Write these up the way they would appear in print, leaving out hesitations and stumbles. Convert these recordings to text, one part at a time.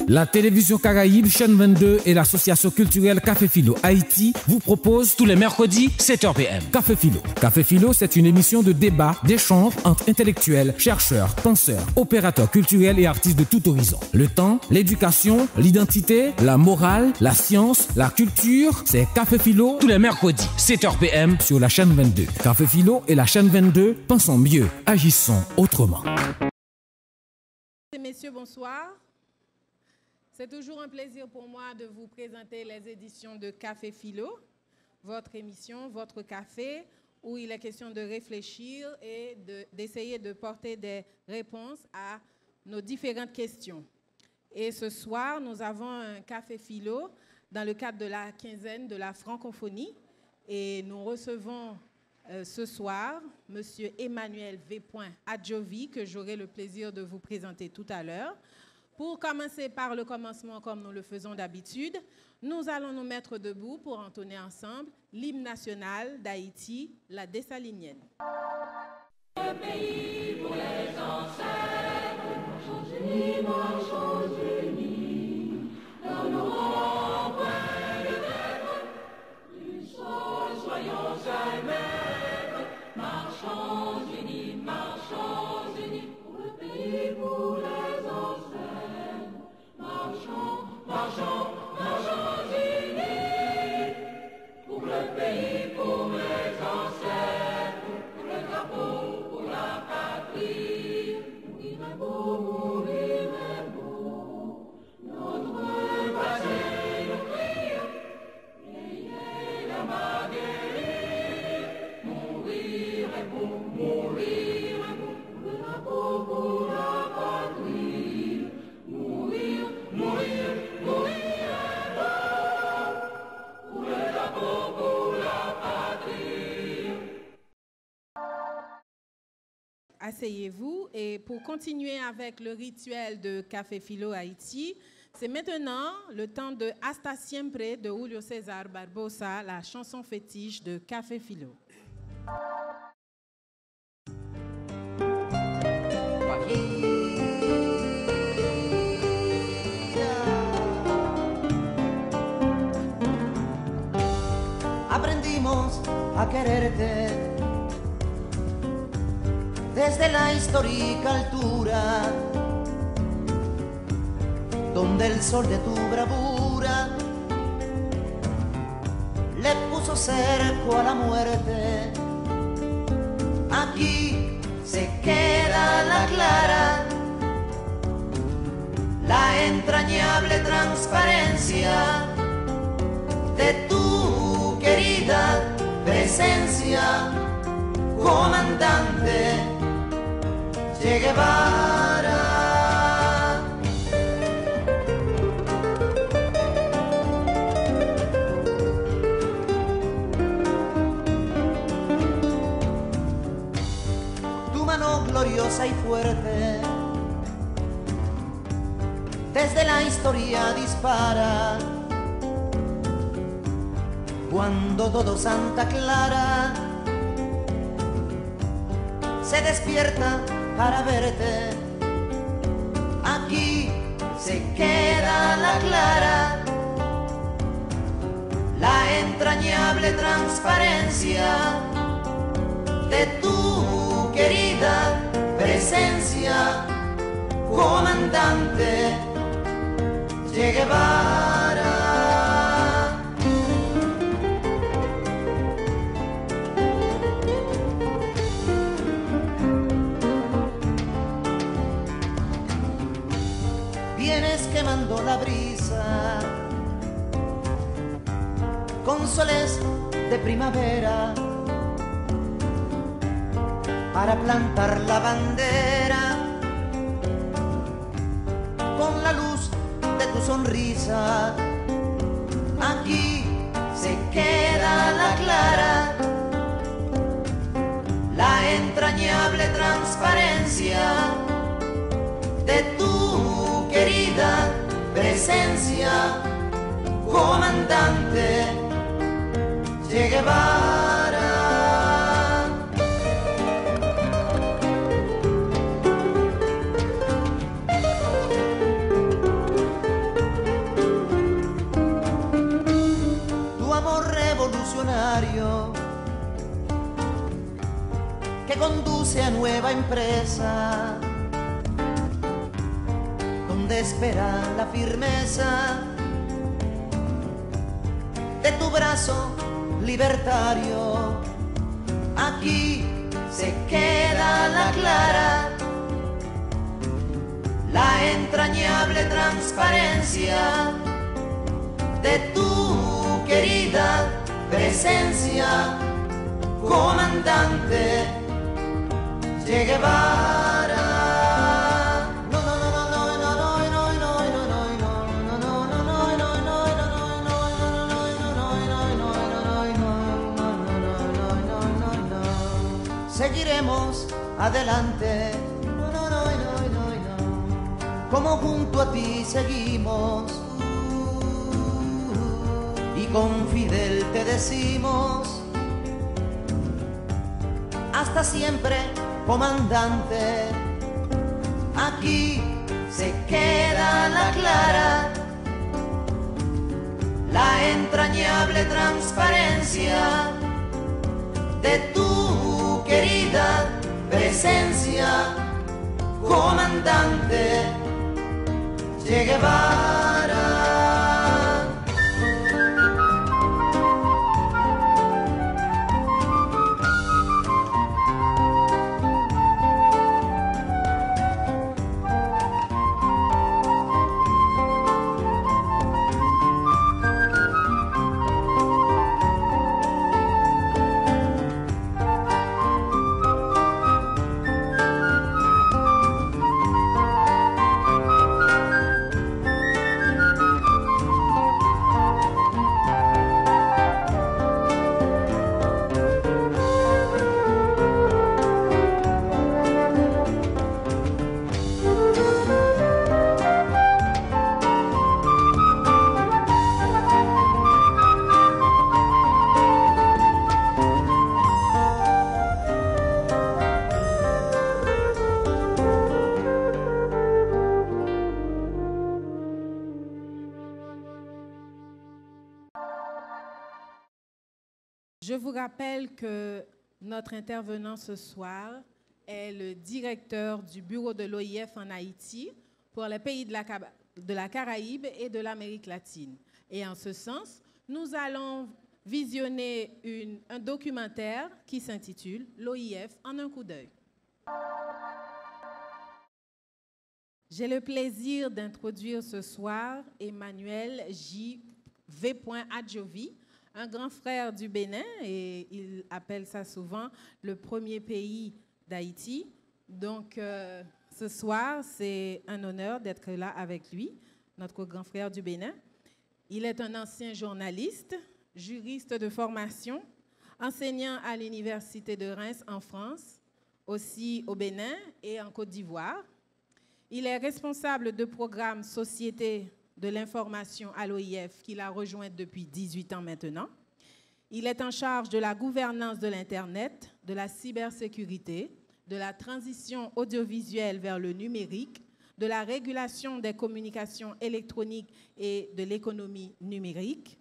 La télévision Caraïbe, chaîne 22 et l'association culturelle Café Philo Haïti vous proposent tous les mercredis 7h PM. Café Philo. Café Philo, c'est une émission de débat, d'échange entre intellectuels, chercheurs, penseurs, opérateurs culturels et artistes de tout horizon. Le temps, l'éducation, l'identité, la morale, la science, la culture, c'est Café Philo tous les mercredis 7h PM sur la chaîne 22. Café Philo et la chaîne 22, pensons mieux, agissons autrement. Messieurs, bonsoir. C'est toujours un plaisir pour moi de vous présenter les éditions de Café Philo, votre émission, votre café, où il est question de réfléchir et d'essayer de porter des réponses à nos différentes questions. Et ce soir, nous avons un Café Philo dans le cadre de la quinzaine de la francophonie. Et nous recevons ce soir M. Emmanuel V. Adjovi, que j'aurai le plaisir de vous présenter tout à l'heure. Pour commencer par le commencement comme nous le faisons d'habitude, nous allons nous mettre debout pour entonner ensemble l'hymne national d'Haïti, la Dessalinienne. Le pays pour les ancêtres, marchons unis, n'honorons point le maître, du sol soyons seuls maîtres, marchons unis, pour le pays, pour les ancêtres. Marchons unis, pour le pays, pour les ancêtres, pour le drapeau, pour la patrie. Mourir est beau, notre passé nous crie, ayez la Marguerite. Mourir est beau, pour le drapeau, pour la patrie. Mourir est beau, pour le drapeau, pour la patrie. Asseyez-vous et pour continuer avec le rituel de Café Philo Haïti, c'est maintenant le temps de Hasta Siempre de Julio César Barbosa, la chanson fétiche de Café Philo. Aprendimos a quererte desde la histórica altura, donde el sol de tu bravura le puso cerco a la muerte. Aquí se queda la clara, la entrañable transparencia de tu querida presencia, comandante Che Guevara. Tu mano gloriosa y fuerte desde la historia dispara, cuando todo Santa Clara se despierta para verte. Aquí se queda la clara, la entrañable transparencia de tu querida presencia, comandante Che Guevara. Vienes quemando la brisa con soles de primavera para plantar la bandera con la luz de tu sonrisa. Aquí se queda la clara, la entrañable transparencia de tu querida presencia, comandante Che Guevara. tú sea nueva empresa, donde espera la firmeza de tu brazo libertario. Aquí se queda la clara, la entrañable transparencia de tu querida presencia, comandante Che Guevara. Seguiremos adelante, como junto a ti seguimos, y con Fidel te decimos, hasta siempre, comandante. Aquí se queda la clara, la entrañable transparencia de tu querida presencia, comandante Che Guevara. Je vous rappelle que notre intervenant ce soir est le directeur du bureau de l'OIF en Haïti pour les pays de la Caraïbe et de l'Amérique latine. Et en ce sens, nous allons visionner un documentaire qui s'intitule « L'OIF en un coup d'œil ». J'ai le plaisir d'introduire ce soir Emmanuel J. V. Adjovi, un grand frère du Bénin, et il appelle ça souvent le premier pays d'Haïti. Donc, ce soir, c'est un honneur d'être là avec lui, notre grand frère du Bénin. Il est un ancien journaliste, juriste de formation, enseignant à l'Université de Reims en France, aussi au Bénin et en Côte d'Ivoire. Il est responsable de programme Société de l'information à l'OIF qu'il a rejoint depuis 18 ans maintenant. Il est en charge de la gouvernance de l'Internet, de la cybersécurité, de la transition audiovisuelle vers le numérique, de la régulation des communications électroniques et de l'économie numérique.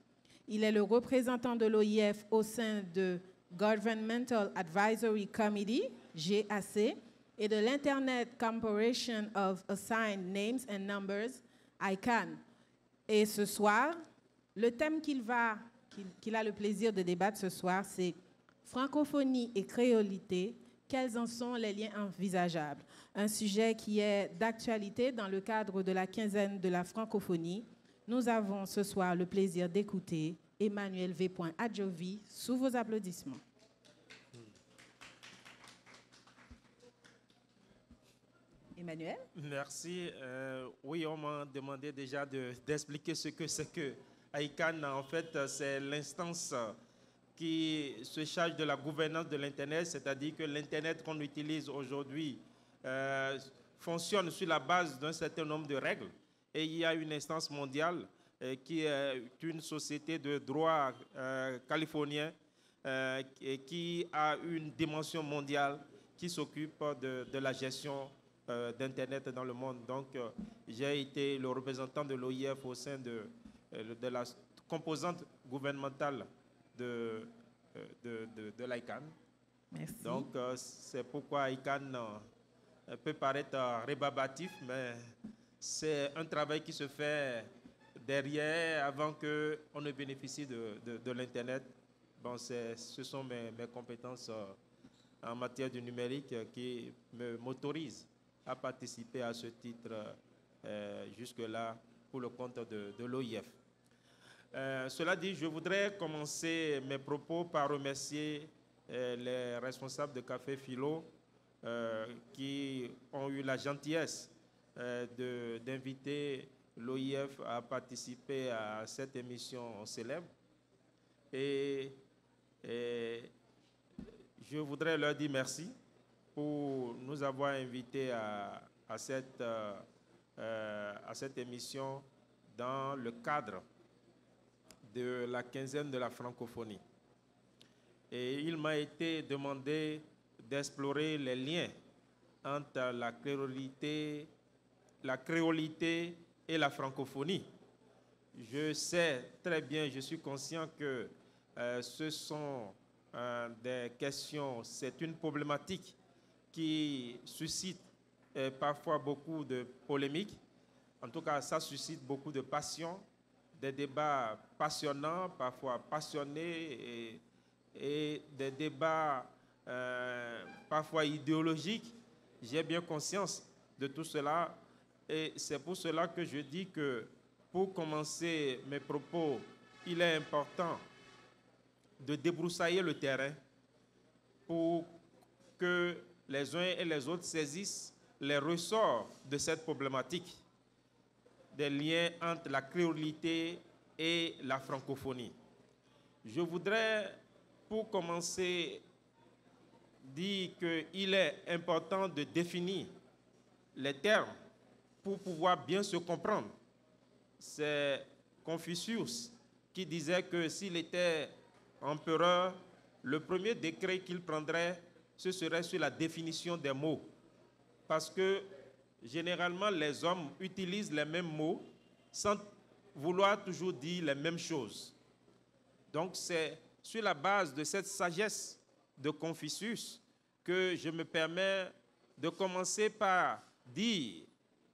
Il est le représentant de l'OIF au sein de Governmental Advisory Committee, GAC, et de l'Internet Corporation of Assigned Names and Numbers, ICANN. Et ce soir, le thème qu'il a le plaisir de débattre ce soir, c'est francophonie et créolité, quels en sont les liens envisageables? Un sujet qui est d'actualité dans le cadre de la quinzaine de la francophonie. Nous avons ce soir le plaisir d'écouter Emmanuel V. Adjovi sous vos applaudissements. Emmanuel? Merci. Oui, on m'a demandé déjà d'expliquer ce que c'est que ICANN. En fait, c'est l'instance qui se charge de la gouvernance de l'Internet, c'est-à-dire que l'Internet qu'on utilise aujourd'hui fonctionne sur la base d'un certain nombre de règles. Et il y a une instance mondiale qui est une société de droit californien qui a une dimension mondiale qui s'occupe de la gestion d'Internet dans le monde. Donc, j'ai été le représentant de l'OIF au sein de la composante gouvernementale de l'ICANN. Merci. Donc, c'est pourquoi ICANN peut paraître rébarbatif, mais c'est un travail qui se fait derrière avant qu'on ne bénéficie de l'Internet. Bon, ce sont mes compétences en matière du numérique qui m'autorisent à participer à ce titre jusque-là pour le compte de l'OIF. Cela dit, je voudrais commencer mes propos par remercier les responsables de Café Philo qui ont eu la gentillesse d'inviter l'OIF à participer à cette émission célèbre. Et je voudrais leur dire merci pour nous avoir invités à cette émission dans le cadre de la quinzaine de la francophonie. Et il m'a été demandé d'explorer les liens entre la créolité et la francophonie. Je sais très bien, je suis conscient que ce sont des questions, c'est une problématique qui suscite parfois beaucoup de polémiques. En tout cas, ça suscite beaucoup de passion, des débats passionnants, parfois passionnés, et des débats parfois idéologiques. J'ai bien conscience de tout cela, et c'est pour cela que je dis que pour commencer mes propos, il est important de débroussailler le terrain pour que les uns et les autres saisissent les ressorts de cette problématique, des liens entre la créolité et la francophonie. Je voudrais, pour commencer, dire qu'il est important de définir les termes pour pouvoir bien se comprendre. C'est Confucius qui disait que s'il était empereur, le premier décret qu'il prendrait, ce serait sur la définition des mots. Parce que généralement, les hommes utilisent les mêmes mots sans vouloir toujours dire les mêmes choses. Donc, c'est sur la base de cette sagesse de Confucius que je me permets de commencer par dire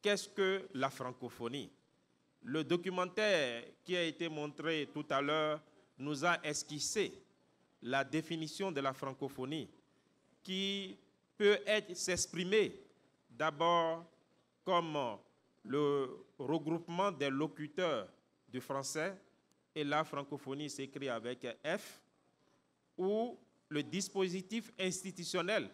qu'est-ce que la francophonie. Le documentaire qui a été montré tout à l'heure nous a esquissé la définition de la francophonie qui peut s'exprimer d'abord comme le regroupement des locuteurs du français, et la francophonie s'écrit avec F, ou le dispositif institutionnel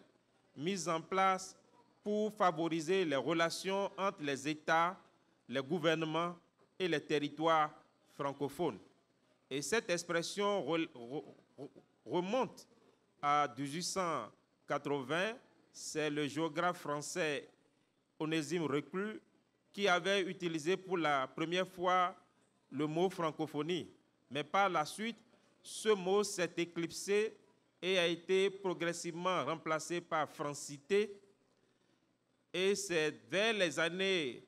mis en place pour favoriser les relations entre les États, les gouvernements et les territoires francophones. Et cette expression remonte à 1880. C'est le géographe français Onésime Reclus qui avait utilisé pour la première fois le mot francophonie. Mais par la suite, ce mot s'est éclipsé et a été progressivement remplacé par francité. Et c'est vers les années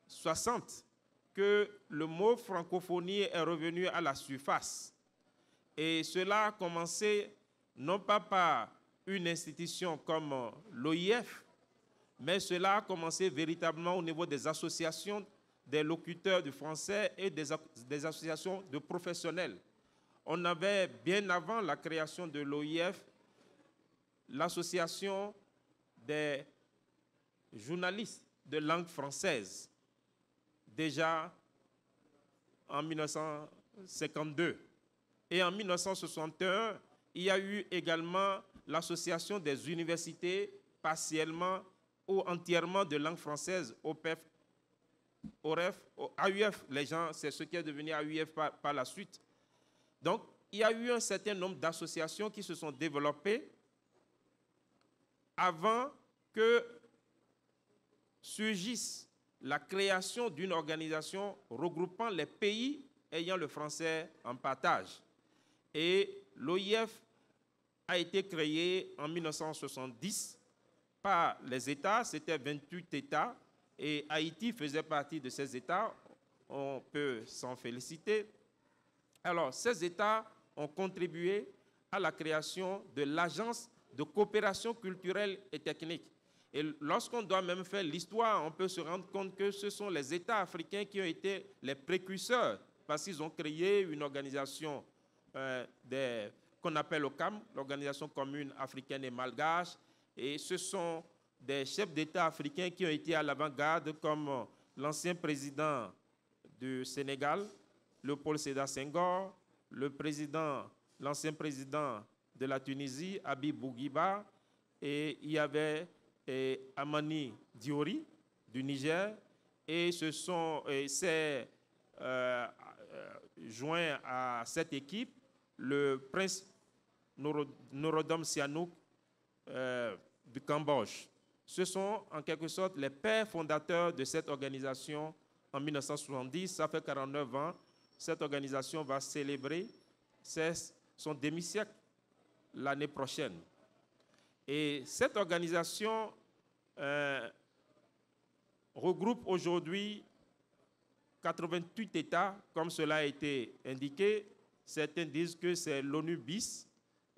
60 que le mot francophonie est revenu à la surface. Et cela a commencé non pas par une institution comme l'OIF, mais cela a commencé véritablement au niveau des associations des locuteurs du français et des associations de professionnels. On avait, bien avant la création de l'OIF, l'association des journalistes de langue française, déjà en 1952. Et en 1961, il y a eu également l'association des universités partiellement ou entièrement de langue française, OPEF, OREF, AUF, les gens, c'est ce qui est devenu AUF par la suite. Donc, il y a eu un certain nombre d'associations qui se sont développées avant que surgisse la création d'une organisation regroupant les pays ayant le français en partage. Et l'OIF a été créé en 1970 par les États, c'était 28 États, et Haïti faisait partie de ces États, on peut s'en féliciter. Alors, ces États ont contribué à la création de l'Agence de coopération culturelle et technique. Et lorsqu'on doit même faire l'histoire, on peut se rendre compte que ce sont les États africains qui ont été les précurseurs, parce qu'ils ont créé une organisation qu'on appelle l'OCAM, l'Organisation commune africaine et malgache, et ce sont des chefs d'État africains qui ont été à l'avant-garde, comme l'ancien président du Sénégal, Léopold Sédar Senghor, l'ancien président de la Tunisie, Habib Bourguiba, et il y avait Amani Diori du Niger, et c'est joint à cette équipe le prince Norodom Sihanouk du Cambodge. Ce sont en quelque sorte les pères fondateurs de cette organisation en 1970. Ça fait 49 ans. Cette organisation va célébrer son demi-siècle l'année prochaine. Et cette organisation regroupe aujourd'hui 88 États, comme cela a été indiqué. Certains disent que c'est l'ONU bis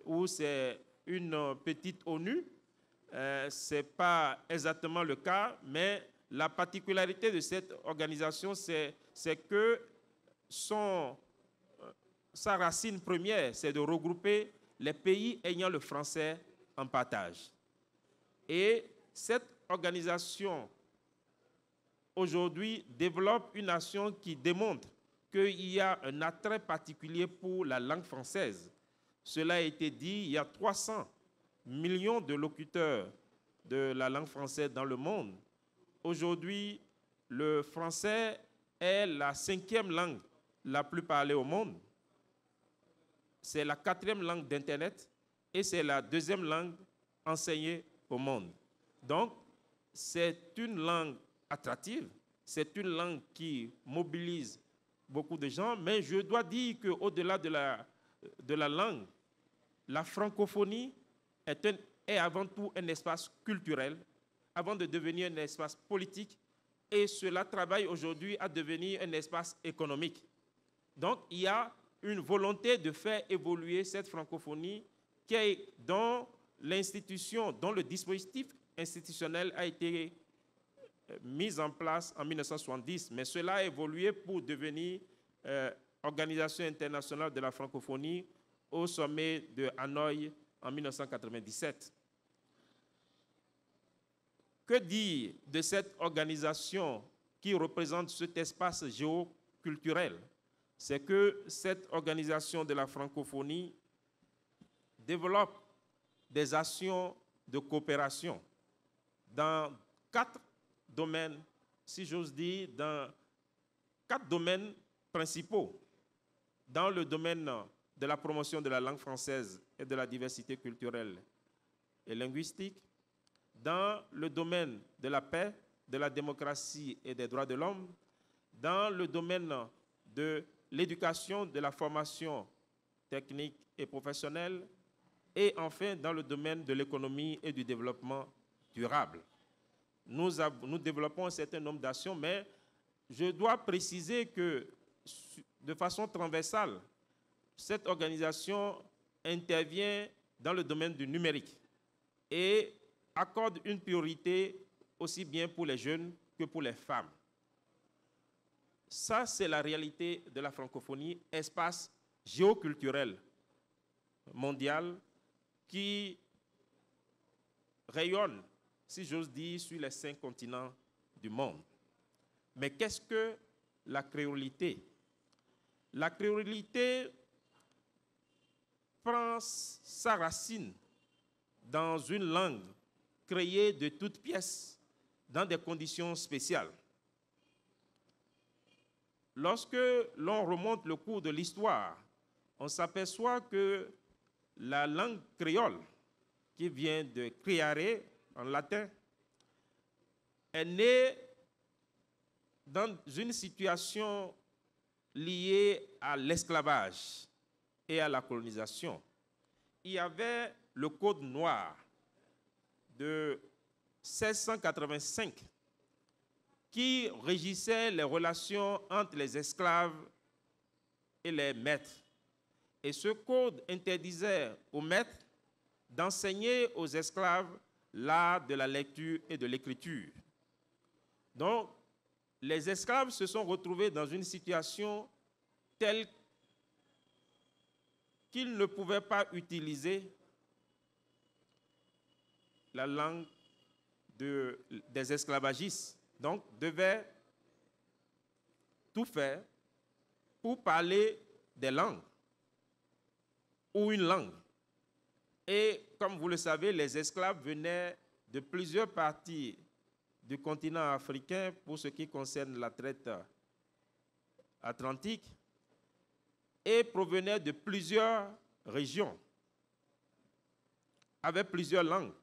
ou c'est une petite ONU. Ce n'est pas exactement le cas, mais la particularité de cette organisation, c'est que sa racine première, c'est de regrouper les pays ayant le français en partage. Et cette organisation, aujourd'hui, développe une nation qui démontre qu'il y a un attrait particulier pour la langue française. Cela a été dit, il y a 300 millions de locuteurs de la langue française dans le monde. Aujourd'hui, le français est la 5e langue la plus parlée au monde. C'est la 4e langue d'Internet et c'est la 2e langue enseignée au monde. Donc, c'est une langue attractive, c'est une langue qui mobilise beaucoup de gens, mais je dois dire qu'au-delà de la langue, la francophonie est avant tout un espace culturel, avant de devenir un espace politique, et cela travaille aujourd'hui à devenir un espace économique. Donc, il y a une volonté de faire évoluer cette francophonie dont le dispositif institutionnel a été mis en place en 1970, mais cela a évolué pour devenir Organisation internationale de la francophonie au sommet de Hanoï en 1997. Que dire de cette organisation qui représente cet espace géoculturel? C'est que cette organisation de la francophonie développe des actions de coopération dans 4 domaines, si j'ose dire, dans 4 domaines principaux. Dans le domaine de la promotion de la langue française et de la diversité culturelle et linguistique, dans le domaine de la paix, de la démocratie et des droits de l'homme, dans le domaine de l'éducation, de la formation technique et professionnelle, et enfin dans le domaine de l'économie et du développement durable. Nous développons un certain nombre d'actions, mais je dois préciser que de façon transversale, cette organisation intervient dans le domaine du numérique et accorde une priorité aussi bien pour les jeunes que pour les femmes. Ça, c'est la réalité de la francophonie, espace géoculturel mondial qui rayonne, si j'ose dire, sur les 5 continents du monde. Mais qu'est-ce que la créolité? La créolité prend sa racine dans une langue créée de toutes pièces dans des conditions spéciales. Lorsque l'on remonte le cours de l'histoire, on s'aperçoit que la langue créole, qui vient de creare en latin, est née dans une situation liée à l'esclavage et à la colonisation. Il y avait le Code noir de 1685 qui régissait les relations entre les esclaves et les maîtres. Et ce code interdisait aux maîtres d'enseigner aux esclaves l'art de la lecture et de l'écriture. Donc, les esclaves se sont retrouvés dans une situation telle qu'ils ne pouvaient pas utiliser la langue des esclavagistes. Donc, devaient tout faire pour parler des langues ou une langue. Et comme vous le savez, les esclaves venaient de plusieurs parties du continent africain pour ce qui concerne la traite atlantique et provenaient de plusieurs régions avec plusieurs langues.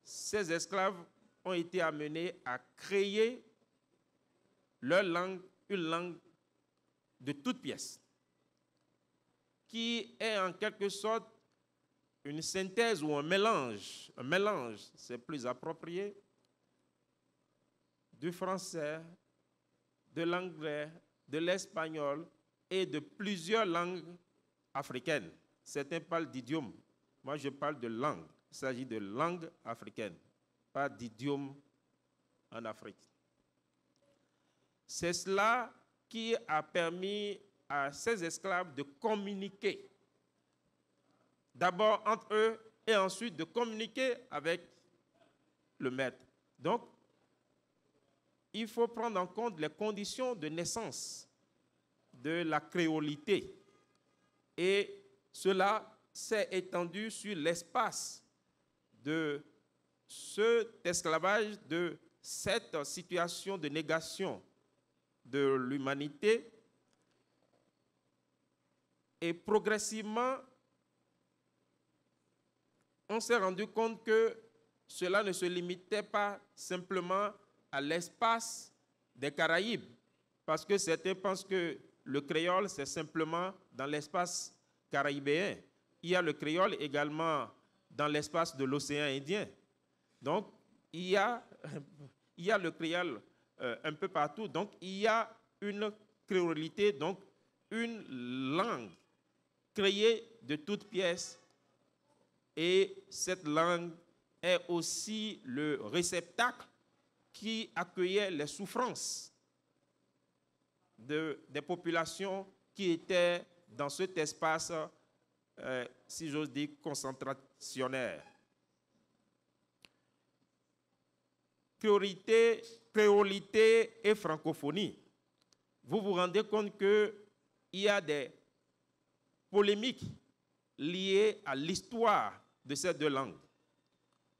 Ces esclaves ont été amenés à créer leur langue, une langue de toutes pièces, qui est en quelque sorte une synthèse ou un mélange, c'est plus approprié, du français, de l'anglais, de l'espagnol et de plusieurs langues africaines. Certains parlent d'idiome, moi je parle de langue. Il s'agit de langue africaine, pas d'idiome en Afrique. C'est cela qui a permis à ces esclaves de communiquer, d'abord entre eux et ensuite de communiquer avec le maître. Donc, il faut prendre en compte les conditions de naissance de la créolité. Et cela s'est étendu sur l'espace de cet esclavage, de cette situation de négation de l'humanité. Et progressivement, on s'est rendu compte que cela ne se limitait pas simplement à l'espace des Caraïbes, parce que certains pensent que le créole, c'est simplement dans l'espace caribéen. Il y a le créole également dans l'espace de l'océan Indien. Donc, il y a le créole un peu partout. Donc, il y a une créolité, donc une langue créée de toutes pièces. Et cette langue est aussi le réceptacle qui accueillait les souffrances des populations qui étaient dans cet espace, si j'ose dire, concentrationnaire. Créolité et francophonie. Vous vous rendez compte qu'il y a des polémiques liées à l'histoire de ces deux langues.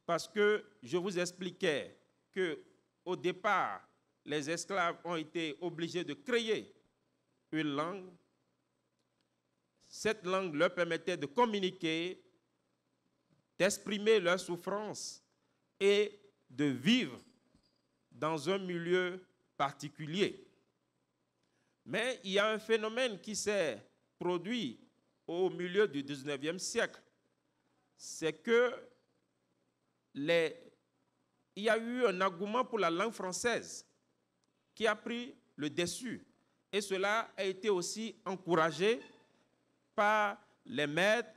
Parce que je vous expliquais qu'au départ, les esclaves ont été obligés de créer une langue. Cette langue leur permettait de communiquer, d'exprimer leurs souffrances et de vivre dans un milieu particulier. Mais il y a un phénomène qui s'est produit au milieu du 19e siècle. C'est que il y a eu un engouement pour la langue française qui a pris le dessus. Et cela a été aussi encouragé par les maîtres.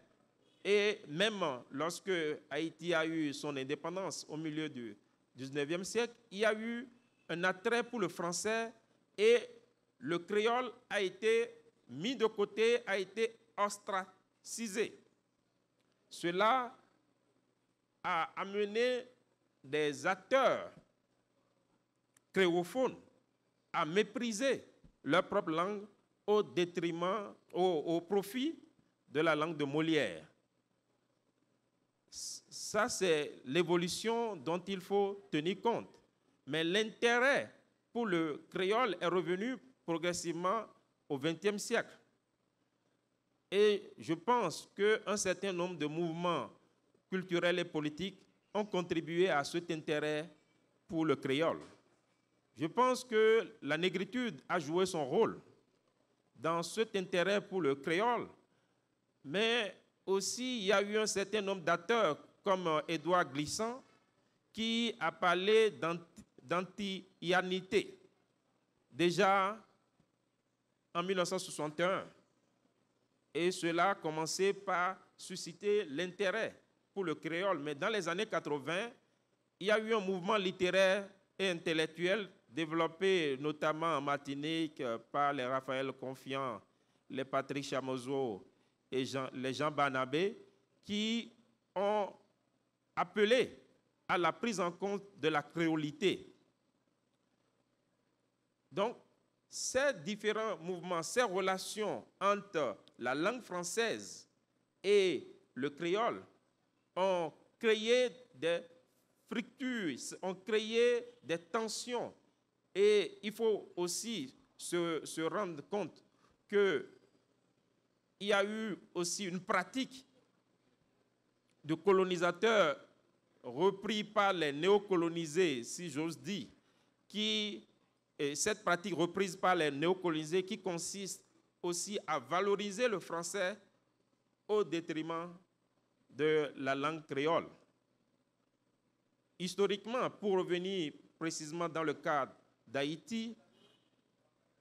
Et même lorsque Haïti a eu son indépendance au milieu du 19e siècle, il y a eu un attrait pour le français et le créole a été mis de côté, a été ostracisé. Cela a amené des acteurs créophones à mépriser leur propre langue au détriment, au profit de la langue de Molière. Ça, c'est l'évolution dont il faut tenir compte. Mais l'intérêt pour le créole est revenu progressivement au XXe siècle. Et je pense qu'un certain nombre de mouvements culturels et politiques ont contribué à cet intérêt pour le créole. Je pense que la négritude a joué son rôle dans cet intérêt pour le créole, mais aussi il y a eu un certain nombre d'acteurs comme Édouard Glissant qui a parlé d'antillanité déjà en 1961. Et cela a commencé par susciter l'intérêt pour le créole, mais dans les années 80, il y a eu un mouvement littéraire et intellectuel développé notamment en Martinique par les Raphaël Confiant, les Patrick Chamoiseau et les Jean Barnabé, qui ont appelé à la prise en compte de la créolité. Donc, ces différents mouvements, ces relations entre la langue française et le créole ont créé des fractures, ont créé des tensions. Et il faut aussi se rendre compte qu'il y a eu aussi une pratique de colonisateurs repris par les néocolonisés, si j'ose dire, et cette pratique reprise par les néocolonisés qui consiste aussi à valoriser le français au détriment de la langue créole. Historiquement, pour revenir précisément dans le cadre d'Haïti,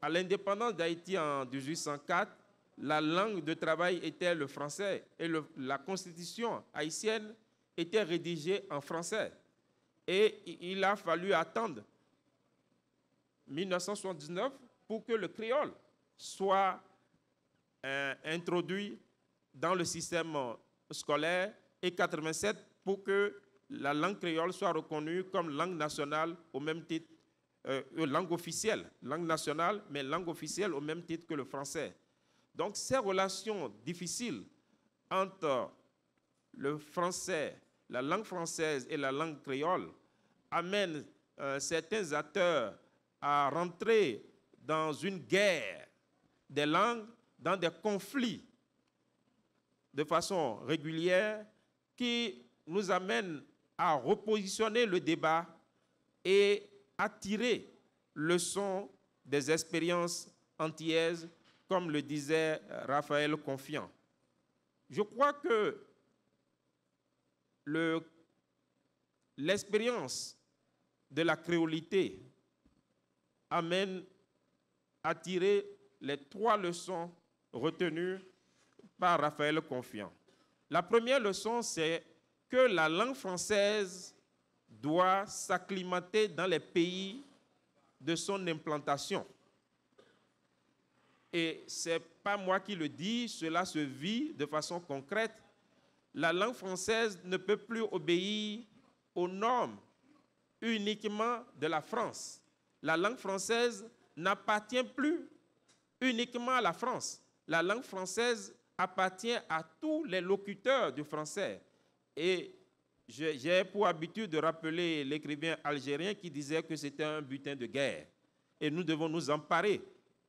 à l'indépendance d'Haïti en 1804, la langue de travail était le français et la constitution haïtienne était rédigée en français. Et il a fallu attendre 1979 pour que le créole soit introduit dans le système scolaire et 87 pour que la langue créole soit reconnue comme langue nationale au même titre, langue officielle, langue nationale, mais langue officielle au même titre que le français. Donc ces relations difficiles entre le français, la langue française et la langue créole amènent certains acteurs à rentrer dans une guerre des langues, dans des conflits de façon régulière qui nous amènent à repositionner le débat et à tirer leçon des expériences antillaises, comme le disait Raphaël Confiant. Je crois que l'expérience de la créolité amène à tirer les 3 leçons retenues par Raphaël Confiant. La première leçon, c'est que la langue française doit s'acclimater dans les pays de son implantation. Et ce n'est pas moi qui le dis, cela se vit de façon concrète. La langue française ne peut plus obéir aux normes uniquement de la France. La langue française n'appartient plus uniquement à la France. La langue française appartient à tous les locuteurs du français. Et j'ai pour habitude de rappeler l'écrivain algérien qui disait que c'était un butin de guerre. Et nous devons nous emparer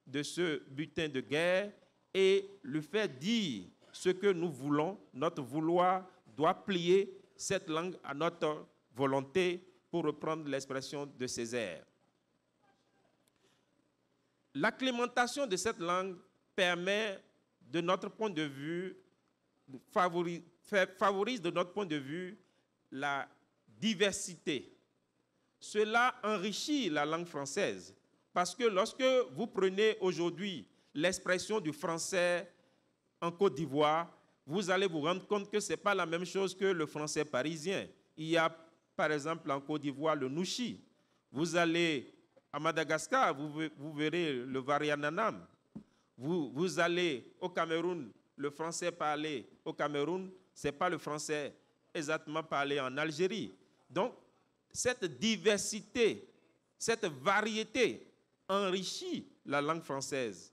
de ce butin de guerre et lui faire dire ce que nous voulons. Notre vouloir doit plier cette langue à notre volonté, pour reprendre l'expression de Césaire. L'acclimatation de cette langue permet, de notre point de vue, favorise de notre point de vue la diversité. Cela enrichit la langue française parce que lorsque vous prenez aujourd'hui l'expression du français en Côte d'Ivoire, vous allez vous rendre compte que ce n'est pas la même chose que le français parisien. Il y a par exemple en Côte d'Ivoire le Nouchi. Vous allez à Madagascar, vous verrez le Variananam. Vous allez au Cameroun, le français parlé au Cameroun, ce n'est pas le français exactement parlé en Algérie. Donc, cette diversité, cette variété enrichit la langue française.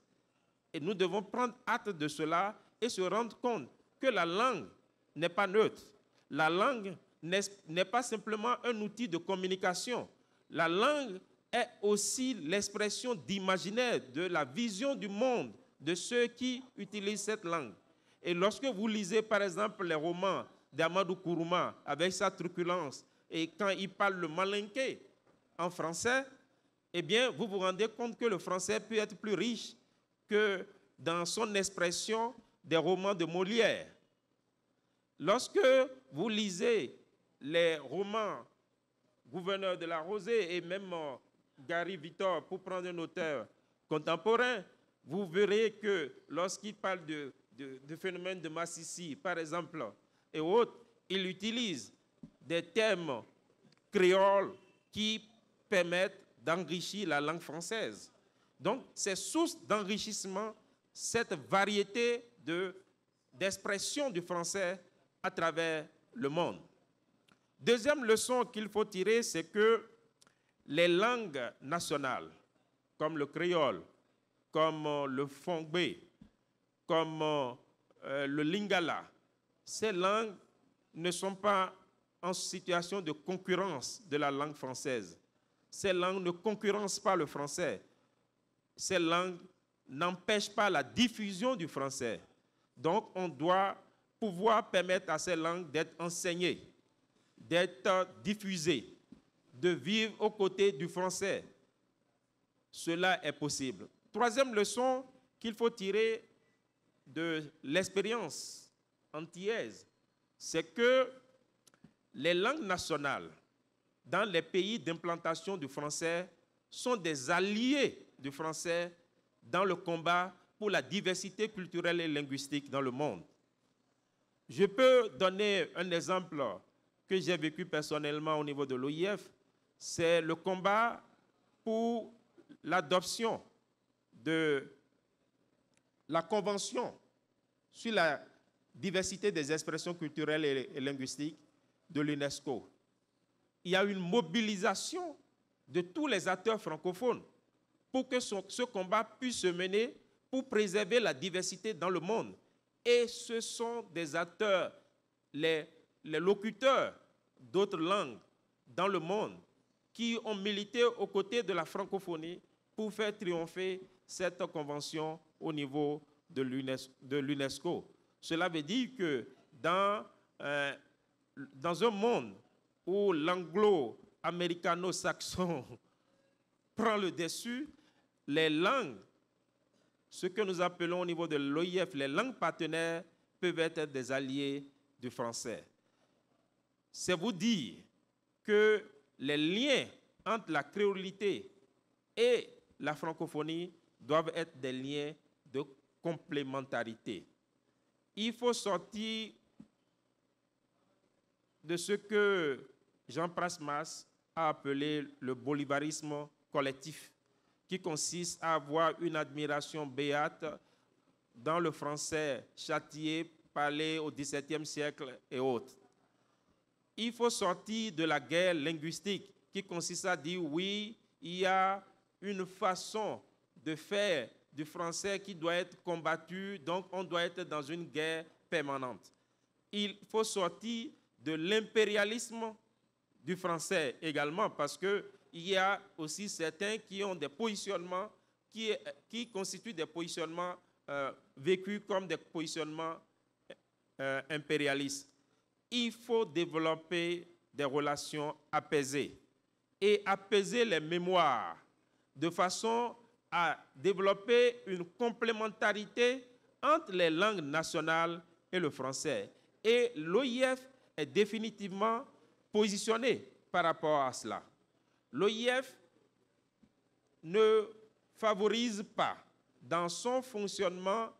Et nous devons prendre acte de cela et se rendre compte que la langue n'est pas neutre. La langue n'est pas simplement un outil de communication. La langue est aussi l'expression d'imaginaire, de la vision du monde de ceux qui utilisent cette langue. Et lorsque vous lisez, par exemple, les romans d'Amadou Kourouma, avec sa truculence, et quand il parle le malinké en français, eh bien, vous vous rendez compte que le français peut être plus riche que dans son expression des romans de Molière. Lorsque vous lisez les romans Gouverneur de la Rosée et même Gary Victor, pour prendre un auteur contemporain, vous verrez que lorsqu'il parle de phénomène de Massissi, par exemple, et autres, il utilise des termes créoles qui permettent d'enrichir la langue française. Donc, c'est source d'enrichissement, cette variété d'expression du français à travers le monde. Deuxième leçon qu'il faut tirer, c'est que les langues nationales, comme le créole, comme le fongbe, comme le lingala, ces langues ne sont pas en situation de concurrence de la langue française. Ces langues ne concurrencent pas le français. Ces langues n'empêchent pas la diffusion du français. Donc, on doit pouvoir permettre à ces langues d'être enseignées, d'être diffusées, de vivre aux côtés du français. Cela est possible. Troisième leçon qu'il faut tirer de l'expérience antillaise, c'est que les langues nationales dans les pays d'implantation du français sont des alliés du français dans le combat pour la diversité culturelle et linguistique dans le monde. Je peux donner un exemple que j'ai vécu personnellement au niveau de l'OIF, c'est le combat pour l'adoption de la Convention sur la diversité des expressions culturelles et linguistiques de l'UNESCO. Il y a une mobilisation de tous les acteurs francophones pour que ce combat puisse se mener pour préserver la diversité dans le monde. Et ce sont des acteurs, les locuteurs d'autres langues dans le monde qui ont milité aux côtés de la francophonie pour faire triompher cette convention au niveau de l'UNESCO. Cela veut dire que dans un monde où l'anglo-américano-saxon prend le dessus, les langues, ce que nous appelons au niveau de l'OIF, les langues partenaires, peuvent être des alliés du français. C'est vous dire que les liens entre la créolité et la francophonie doivent être des liens de complémentarité. Il faut sortir de ce que Jean Prasmas a appelé le bolivarisme collectif, qui consiste à avoir une admiration béate dans le français châtié, parlé au XVIIe siècle et autres. Il faut sortir de la guerre linguistique qui consiste à dire oui, il y a une façon de faire du français qui doit être combattue, donc on doit être dans une guerre permanente. Il faut sortir de l'impérialisme du français également, parce qu'il y a aussi certains qui ont des positionnements qui constituent des positionnements vécus comme des positionnements impérialistes. Il faut développer des relations apaisées et apaiser les mémoires de façon à développer une complémentarité entre les langues nationales et le français. Et l'OIF est définitivement positionné par rapport à cela. L'OIF ne favorise pas dans son fonctionnement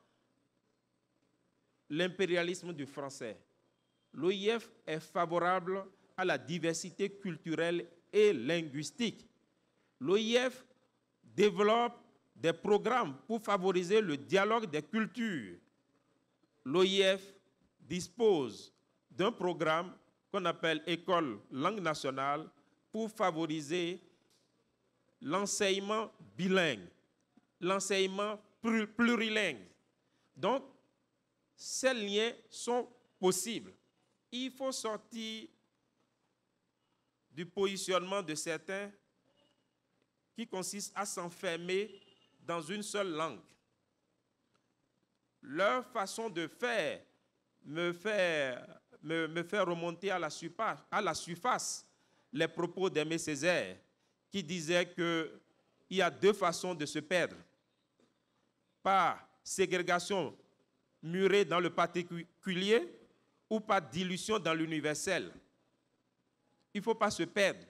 l'impérialisme du français. L'OIF est favorable à la diversité culturelle et linguistique. L'OIF développe des programmes pour favoriser le dialogue des cultures. L'OIF dispose d'un programme qu'on appelle École Langue Nationale pour favoriser l'enseignement bilingue, l'enseignement plurilingue. Donc, ces liens sont possibles. Il faut sortir du positionnement de certains qui consiste à s'enfermer dans une seule langue. Leur façon de faire me fait remonter à la surface les propos d'Aimé Césaire, qui disait qu'il y a deux façons de se perdre. Par ségrégation murée dans le particulier ou par dilution dans l'universel. Il ne faut pas se perdre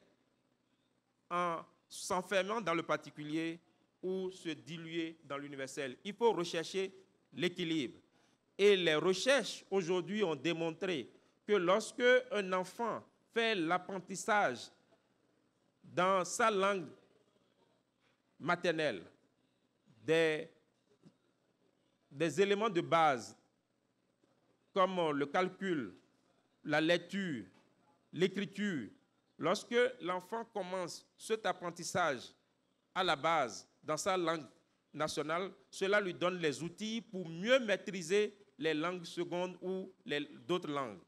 en s'enfermant dans le particulier ou se diluer dans l'universel. Il faut rechercher l'équilibre. Et les recherches aujourd'hui ont démontré que lorsque un enfant fait l'apprentissage dans sa langue maternelle, des éléments de base comme le calcul, la lecture, l'écriture, lorsque l'enfant commence cet apprentissage à la base dans sa langue nationale, cela lui donne les outils pour mieux maîtriser les langues secondes ou d'autres langues.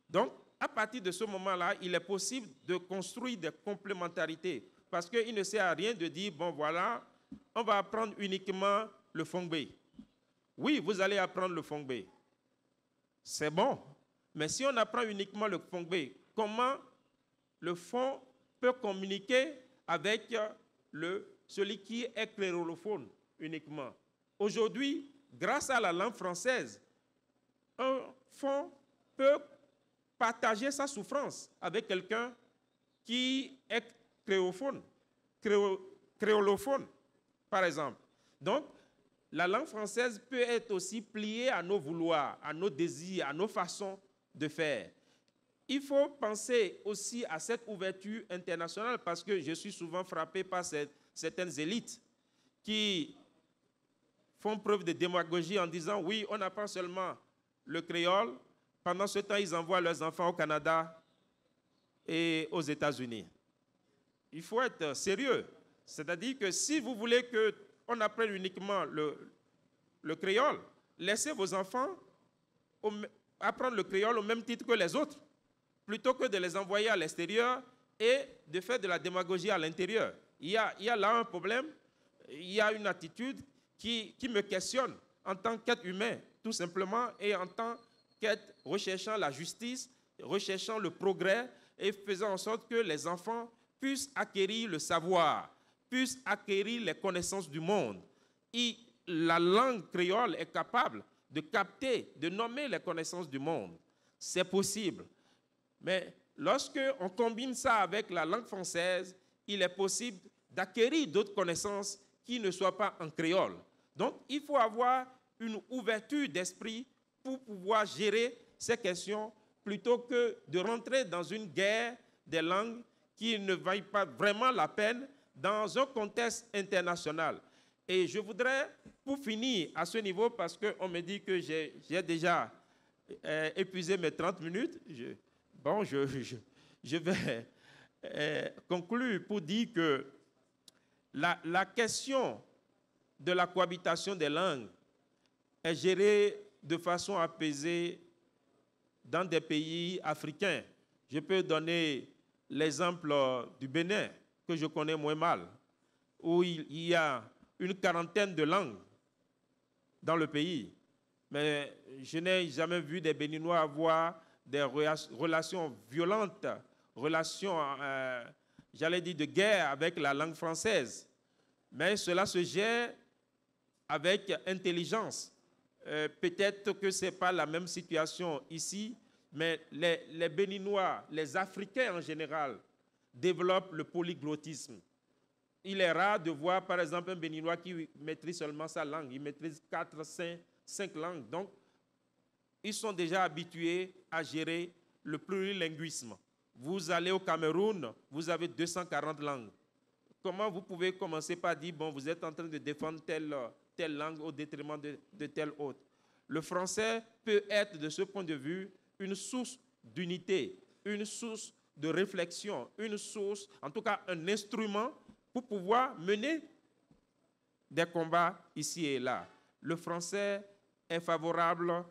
Donc, à partir de ce moment-là, il est possible de construire des complémentarités parce qu'il ne sert à rien de dire, bon voilà, on va apprendre uniquement le Fongbe. Oui, vous allez apprendre le Fongbe. C'est bon. Mais si on apprend uniquement le Fongbe, comment le Fon peut communiquer avec celui qui est créolophone uniquement? Aujourd'hui, grâce à la langue française, un Fon peut partager sa souffrance avec quelqu'un qui est créolophone, par exemple. Donc, la langue française peut être aussi pliée à nos vouloirs, à nos désirs, à nos façons de faire. Il faut penser aussi à cette ouverture internationale parce que je suis souvent frappé par certaines élites qui font preuve de démagogie en disant « oui, on apprend seulement le créole ». Pendant ce temps, ils envoient leurs enfants au Canada et aux États-Unis. Il faut être sérieux. C'est-à-dire que si vous voulez qu'on apprenne uniquement le créole, laissez vos enfants apprendre le créole au même titre que les autres, plutôt que de les envoyer à l'extérieur et de faire de la démagogie à l'intérieur. Il y a là un problème, il y a une attitude qui me questionne en tant qu'être humain, tout simplement, et en tant qu'être recherchant la justice, recherchant le progrès et faisant en sorte que les enfants puissent acquérir le savoir, puissent acquérir les connaissances du monde. Et la langue créole est capable de capter, de nommer les connaissances du monde. C'est possible. Mais lorsque on combine ça avec la langue française, il est possible d'acquérir d'autres connaissances qui ne soient pas en créole. Donc, il faut avoir une ouverture d'esprit pour pouvoir gérer ces questions plutôt que de rentrer dans une guerre des langues qui ne vaille pas vraiment la peine dans un contexte international. Et je voudrais, pour finir à ce niveau, parce qu'on me dit que j'ai déjà épuisé mes 30 minutes, je vais conclure pour dire que la question de la cohabitation des langues est gérée de façon apaisée dans des pays africains. Je peux donner l'exemple du Bénin, que je connais moins mal, où il y a une quarantaine de langues dans le pays. Mais je n'ai jamais vu des Béninois avoir des relations violentes, relations, j'allais dire, de guerre avec la langue française. Mais cela se gère avec intelligence. Peut-être que ce n'est pas la même situation ici, mais les Béninois, les Africains en général, développent le polyglottisme. Il est rare de voir, par exemple, un Béninois qui maîtrise seulement sa langue. Il maîtrise 4, 5 langues. Donc, ils sont déjà habitués à gérer le plurilinguisme. Vous allez au Cameroun, vous avez 240 langues. Comment vous pouvez commencer par dire, bon, vous êtes en train de défendre telle langue au détriment de telle autre? Le français peut être, de ce point de vue, une source d'unité, une source de réflexion, une source, en tout cas un instrument pour pouvoir mener des combats ici et là. Le français est favorable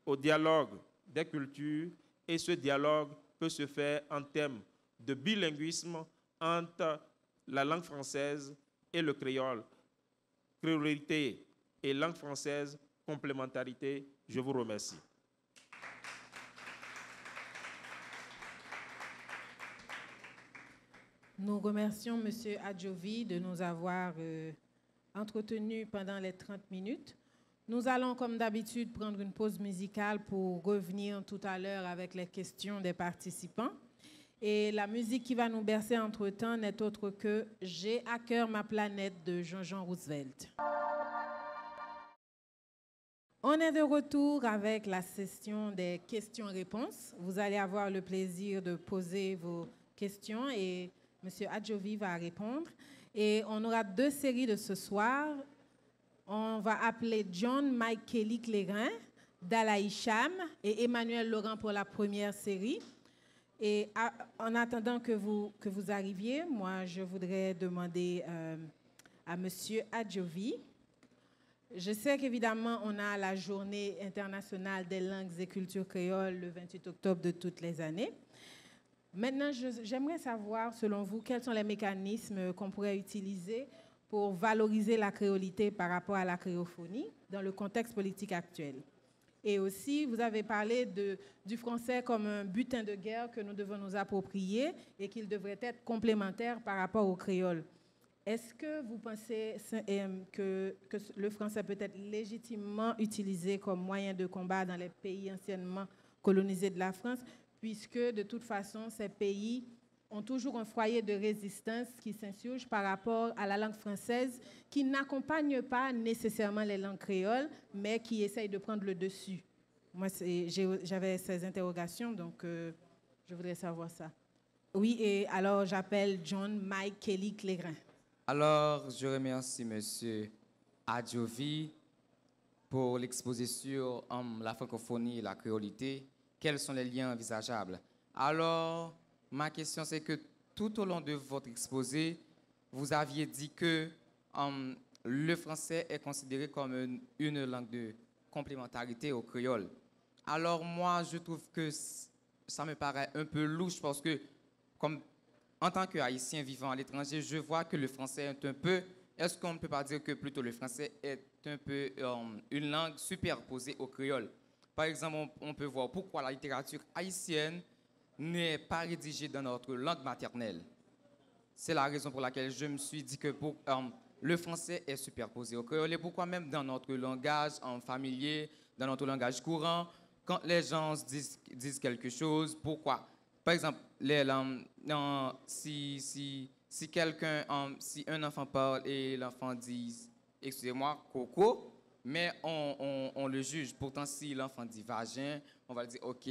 au dialogue des cultures et ce dialogue peut se faire en termes de bilinguisme entre la langue française et le créole. Créolité et langue française, complémentarité. Je vous remercie. Nous remercions M. Adjovi de nous avoir entretenus pendant les 30 minutes. Nous allons, comme d'habitude, prendre une pause musicale pour revenir tout à l'heure avec les questions des participants. Et la musique qui va nous bercer entre-temps n'est autre que « J'ai à cœur ma planète » de Jean-Jean Roosevelt. On est de retour avec la session des questions-réponses. Vous allez avoir le plaisir de poser vos questions et M. Adjovi va répondre. Et on aura 2 séries de ce soir. On va appeler John Mike Kelly Clérin, Dalaï Cham et Emmanuel Laurent pour la première série. Et en attendant que vous arriviez, moi, je voudrais demander à M. Adjovi. Je sais qu'évidemment, on a la Journée internationale des langues et cultures créoles le 28 octobre de toutes les années. Maintenant, j'aimerais savoir, selon vous, quels sont les mécanismes qu'on pourrait utiliser pour valoriser la créolité par rapport à la créophonie dans le contexte politique actuel. Et aussi, vous avez parlé du français comme un butin de guerre que nous devons nous approprier et qu'il devrait être complémentaire par rapport au créole. Est-ce que vous pensez que le français peut être légitimement utilisé comme moyen de combat dans les pays anciennement colonisés de la France, puisque de toute façon, ces pays ont toujours un foyer de résistance qui s'insurge par rapport à la langue française, qui n'accompagne pas nécessairement les langues créoles, mais qui essaye de prendre le dessus? Moi, j'avais ces interrogations, donc je voudrais savoir ça. Oui, et alors j'appelle John Mike Kelly Clérin. Alors, je remercie M. Adjovi pour l'exposé sur la francophonie et la créolité. Quels sont les liens envisageables? Alors, ma question, c'est que tout au long de votre exposé, vous aviez dit que le français est considéré comme une langue de complémentarité au créole. Alors, moi, je trouve que ça me paraît un peu louche parce que, comme en tant qu'Haïtien vivant à l'étranger, je vois que le français est un peu... Est-ce qu'on ne peut pas dire que plutôt le français est un peu une langue superposée au créole? Par exemple, on peut voir pourquoi la littérature haïtienne n'est pas rédigée dans notre langue maternelle. C'est la raison pour laquelle je me suis dit que le français est superposé au créole. Et pourquoi même dans notre langage familier, dans notre langage courant, quand les gens disent quelque chose, pourquoi? Par exemple, si un enfant parle et l'enfant dit, excusez-moi, coco, mais on le juge. Pourtant, si l'enfant dit vagin, on va dire, OK,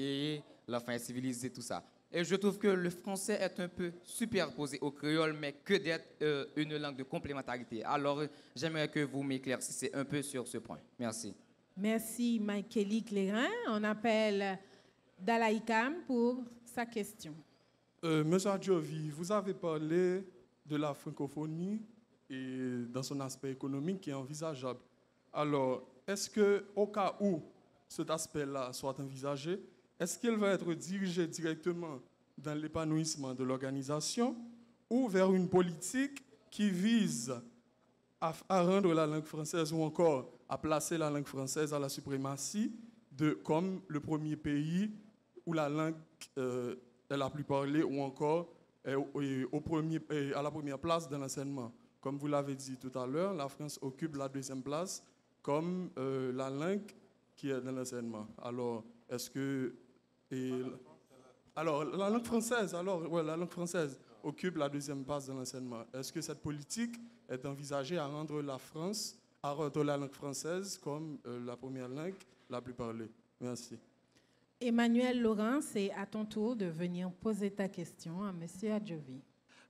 l'enfant est civilisé, tout ça. Et je trouve que le français est un peu superposé au créole, mais que d'être une langue de complémentarité. Alors, j'aimerais que vous m'éclaircissiez un peu sur ce point. Merci. Merci, Mike Kelly Clérin. On appelle Dalaïkam pour sa question. Monsieur Adjovi, vous avez parlé de la francophonie et dans son aspect économique qui est envisageable. Alors, est-ce qu'au cas où cet aspect-là soit envisagé, est-ce qu'il va être dirigé directement dans l'épanouissement de l'organisation ou vers une politique qui vise à rendre la langue française ou encore à placer la langue française à la suprématie comme le premier pays où la langue est la plus parlée ou encore à la première place dans l'enseignement? Comme vous l'avez dit tout à l'heure, la France occupe la 2e place comme la langue qui est dans l'enseignement. Alors, est-ce que... alors, la langue française occupe la 2e place dans l'enseignement. Est-ce que cette politique est envisagée à rendre la langue française comme la première langue la plus parlée? Merci. Emmanuel Laurent, c'est à ton tour de venir poser ta question à M. Adjovi.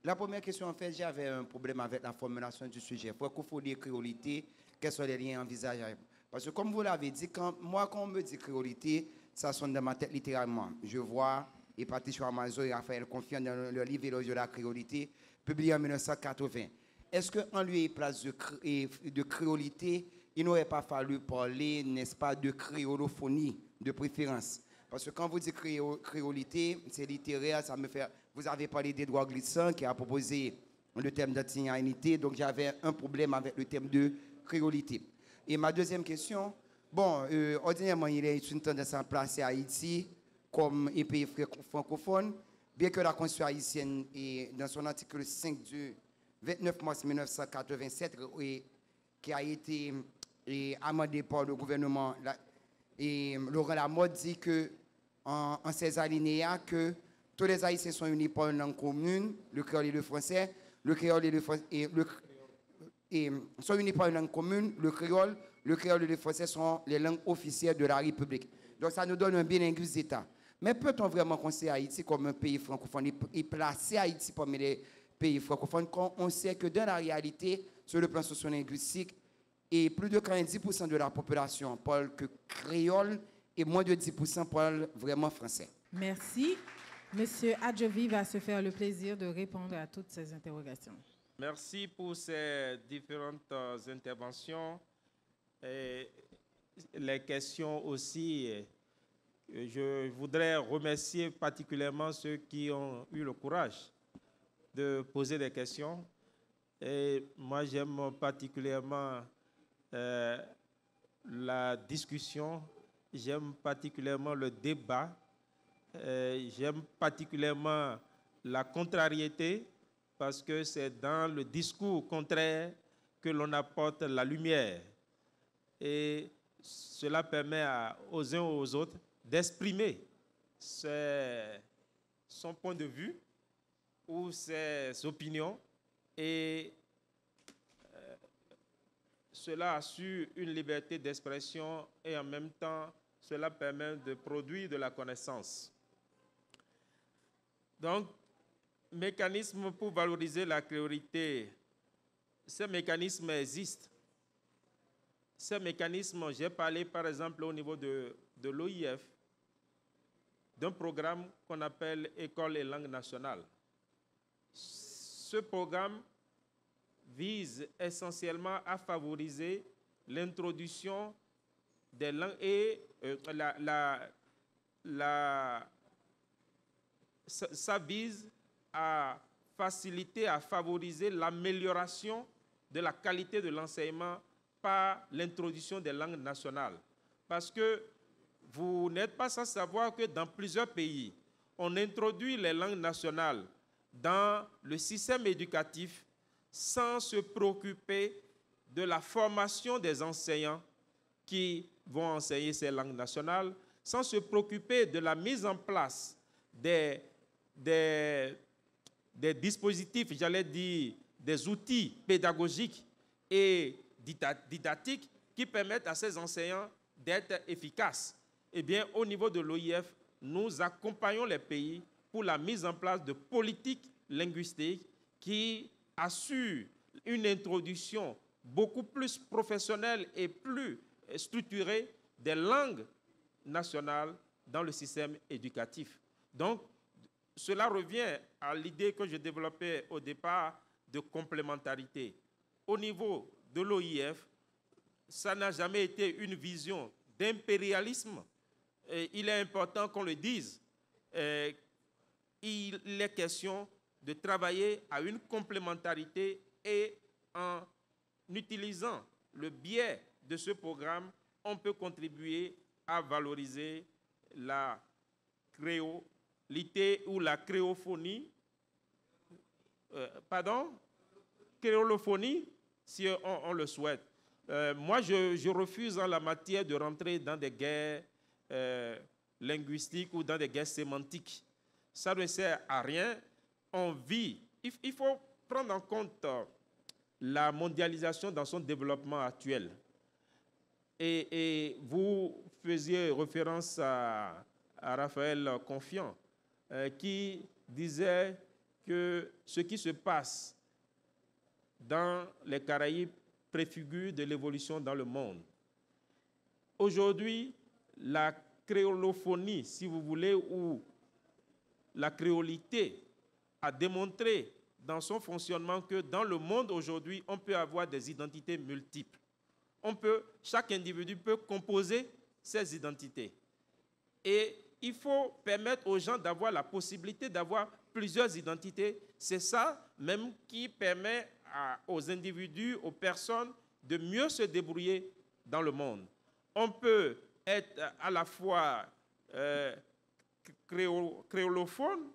La première question, en fait, j'avais un problème avec la formulation du sujet. Francophonie et créolité, quels sont les liens envisageables? Parce que comme vous l'avez dit, quand on me dit créolité, ça sonne dans ma tête littéralement. Je vois, et Patricia Amazo et Raphaël Confiant dans le livre Éloge de la créolité, publié en 1980. Est-ce qu'en lieu et place de créolité, il n'aurait pas fallu parler, n'est-ce pas, de créolophonie, de préférence? Parce que quand vous dites créolité, c'est littéraire, ça me fait... Vous avez parlé d'Edouard Glissant qui a proposé le thème d'antignanité, donc j'avais un problème avec le thème de créolité. Et ma deuxième question, ordinairement, il y a une tendance à placer Haïti comme un pays francophone, bien que la Constitution haïtienne, dans son article 5 du 29 mars 1987, qui a été amendé par le gouvernement, et Laurent Lamotte dit que en ces alinéas que tous les Haïtiens sont unis par une langue commune, le créole et le français, le créole et le français, sont unis par une langue commune, le créole, le créole et le français sont les langues officielles de la République. Donc ça nous donne un bilinguisme d'État. Mais peut-on vraiment considérer Haïti comme un pays francophone et placer Haïti parmi les pays francophones quand on sait que dans la réalité, sur le plan sociolinguistique, et plus de 90% de la population parle que créole et moins de 10% parlent vraiment français. Merci. Monsieur Adjovi va se faire le plaisir de répondre à toutes ces interrogations. Merci pour ces différentes interventions. Et les questions aussi. Je voudrais remercier particulièrement ceux qui ont eu le courage de poser des questions. Et moi, j'aime particulièrement la discussion, j'aime particulièrement le débat, j'aime particulièrement la contrariété, parce que c'est dans le discours contraire que l'on apporte la lumière. Et cela permet aux uns aux autres d'exprimer son point de vue ou ses opinions, et cela assure une liberté d'expression et en même temps, cela permet de produire de la connaissance. Donc, mécanismes pour valoriser la créolité, ces mécanismes existent. Ces mécanismes, j'ai parlé par exemple au niveau de l'OIF, d'un programme qu'on appelle École et langue nationale. Ce programme vise essentiellement à favoriser l'introduction des langues et ça vise à faciliter, à favoriser l'amélioration de la qualité de l'enseignement par l'introduction des langues nationales. Parce que vous n'êtes pas sans savoir que dans plusieurs pays, on introduit les langues nationales dans le système éducatif sans se préoccuper de la formation des enseignants qui vont enseigner ces langues nationales, sans se préoccuper de la mise en place des dispositifs, j'allais dire, des outils pédagogiques et didactiques qui permettent à ces enseignants d'être efficaces. Eh bien, au niveau de l'OIF, nous accompagnons les pays pour la mise en place de politiques linguistiques qui assurent une introduction beaucoup plus professionnelle et plus structurée des langues nationales dans le système éducatif. Donc, cela revient à l'idée que je développais au départ de complémentarité. Au niveau de l'OIF, ça n'a jamais été une vision d'impérialisme. Il est important qu'on le dise. Il est question de travailler à une complémentarité et en utilisant le biais de ce programme, on peut contribuer à valoriser la créolité ou la créophonie, créolophonie, si on le souhaite. Moi, je refuse en la matière de rentrer dans des guerres linguistiques ou dans des guerres sémantiques. Ça ne sert à rien. On vit. Il faut prendre en compte la mondialisation dans son développement actuel. Et vous faisiez référence à Raphaël Confiant, qui disait que ce qui se passe dans les Caraïbes préfigure de l'évolution dans le monde. Aujourd'hui, la créolophonie, si vous voulez, ou la créolité, a démontré dans son fonctionnement que dans le monde aujourd'hui, on peut avoir des identités multiples. Chaque individu peut composer ses identités. Et il faut permettre aux gens d'avoir la possibilité d'avoir plusieurs identités. C'est ça même qui permet aux individus, aux personnes, de mieux se débrouiller dans le monde. On peut être à la fois créolophone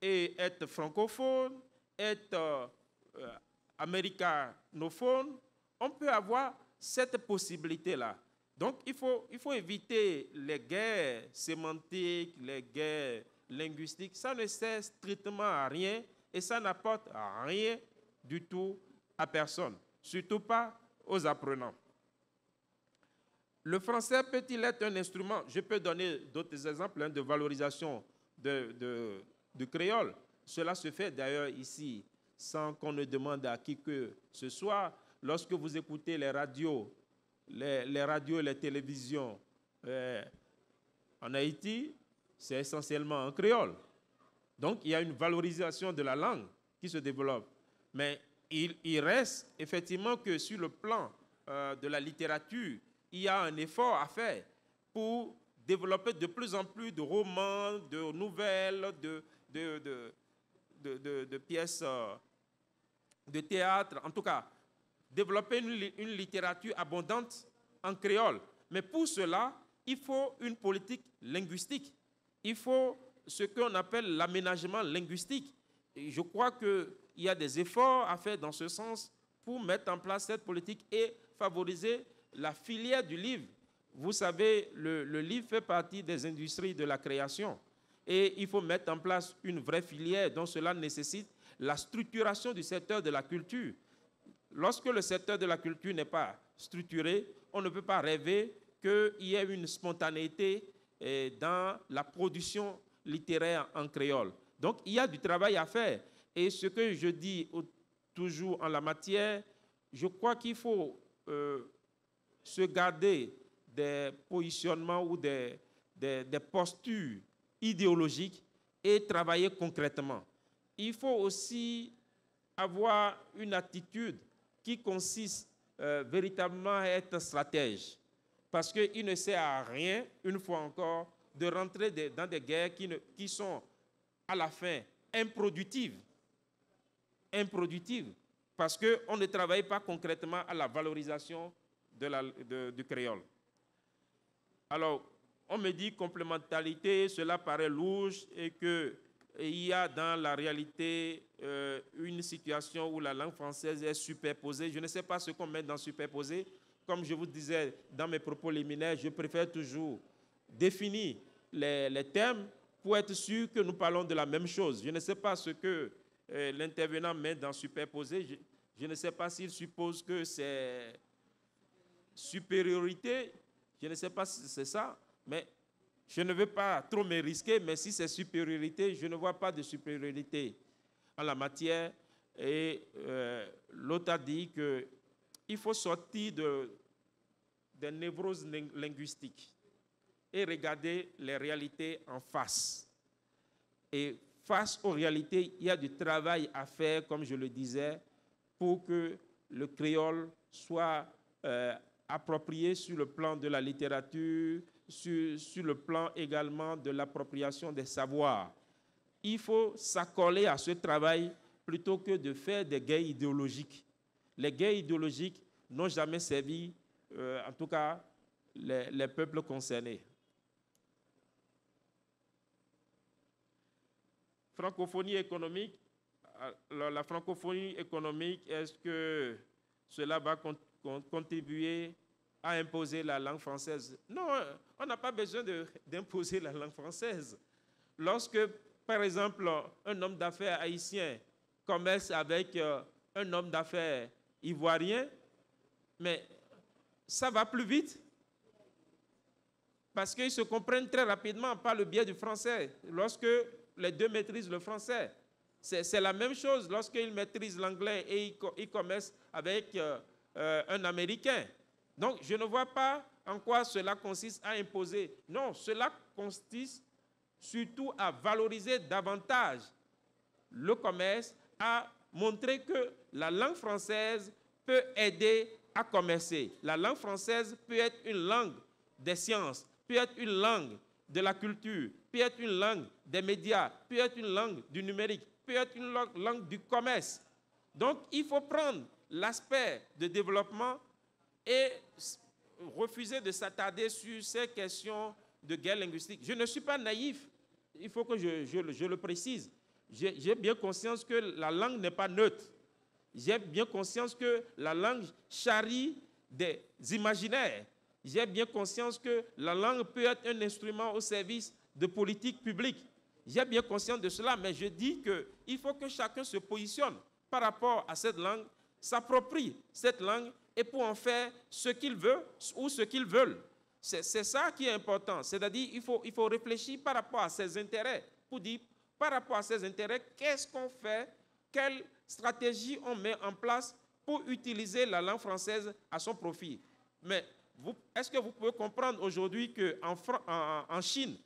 et être francophone, être américanophone. On peut avoir cette possibilité-là. Donc, il faut éviter les guerres sémantiques, les guerres linguistiques. Ça ne sert strictement à rien et ça n'apporte rien du tout à personne, surtout pas aux apprenants. le français peut-il être un instrument? Je peux donner d'autres exemples de valorisation du créole. Cela se fait d'ailleurs ici, sans qu'on ne demande à qui que ce soit. Lorsque vous écoutez les radios, les télévisions en Haïti, c'est essentiellement en créole. Donc, il y a une valorisation de la langue qui se développe. Mais il reste effectivement que sur le plan de la littérature, il y a un effort à faire pour développer de plus en plus de romans, de nouvelles, de pièces de théâtre. En tout cas, développer une littérature abondante en créole. Mais pour cela, il faut une politique linguistique. Il faut ce qu'on appelle l'aménagement linguistique. Et je crois qu'il y a des efforts à faire dans ce sens pour mettre en place cette politique et favoriser la filière du livre. Vous savez, le livre fait partie des industries de la création. Et il faut mettre en place une vraie filière, donc cela nécessite la structuration du secteur de la culture. Lorsque le secteur de la culture n'est pas structuré, on ne peut pas rêver qu'il y ait une spontanéité dans la production littéraire en créole. Donc, il y a du travail à faire. Et ce que je dis toujours en la matière, je crois qu'il faut se garder des positionnements ou des postures idéologiques et travailler concrètement. Il faut aussi avoir une attitude qui consiste véritablement à être stratège. Parce qu'il ne sert à rien, une fois encore, de rentrer dans des guerres qui sont à la fin improductives. Improductives, parce qu'on ne travaille pas concrètement à la valorisation du créole. Alors, on me dit complémentarité, cela paraît louche et qu'il y a dans la réalité une situation où la langue française est superposée. Je ne sais pas ce qu'on met dans superposé. Comme je vous disais dans mes propos liminaires, je préfère toujours définir les termes pour être sûr que nous parlons de la même chose. Je ne sais pas ce que l'intervenant met dans superposé. Je ne sais pas s'il suppose que c'est supériorité. Je ne sais pas si c'est ça, mais je ne veux pas trop me risquer, mais si c'est supériorité, je ne vois pas de supériorité en la matière. Et l'autre a dit qu'il faut sortir des névroses linguistiques et regarder les réalités en face. Et face aux réalités, il y a du travail à faire, comme je le disais, pour que le créole soit approprié sur le plan de la littérature, sur le plan également de l'appropriation des savoirs. Il faut s'accoler à ce travail plutôt que de faire des guerres idéologiques. Les guerres idéologiques n'ont jamais servi, en tout cas, les peuples concernés. Francophonie économique. Alors, la francophonie économique, est-ce que cela va contribuer à imposer la langue française? Non, on n'a pas besoin d'imposer la langue française. Lorsque, par exemple, un homme d'affaires haïtien commerce avec un homme d'affaires ivoirien, mais ça va plus vite parce qu'ils se comprennent très rapidement par le biais du français, lorsque les deux maîtrisent le français. C'est la même chose lorsqu'ils maîtrisent l'anglais et ils commercent avec un Américain. Donc, je ne vois pas en quoi cela consiste à imposer. Non, cela consiste surtout à valoriser davantage le commerce, à montrer que la langue française peut aider à commercer. La langue française peut être une langue des sciences, peut être une langue de la culture, peut être une langue des médias, peut être une langue du numérique, peut être une langue du commerce. Donc, il faut prendre l'aspect de développement et refuser de s'attarder sur ces questions de guerre linguistique. Je ne suis pas naïf, il faut que je le précise. J'ai bien conscience que la langue n'est pas neutre. J'ai bien conscience que la langue charrie des imaginaires. J'ai bien conscience que la langue peut être un instrument au service de politiques publiques. J'ai bien conscience de cela, mais je dis qu'il faut que chacun se positionne par rapport à cette langue, s'approprie cette langue et pour en faire ce qu'il veut ou ce qu'ils veulent. C'est ça qui est important. C'est-à-dire qu'il faut réfléchir par rapport à ses intérêts. Pour dire, par rapport à ses intérêts, qu'est-ce qu'on fait? Quelle stratégie on met en place pour utiliser la langue française à son profit? Mais est-ce que vous pouvez comprendre aujourd'hui qu'en Chine,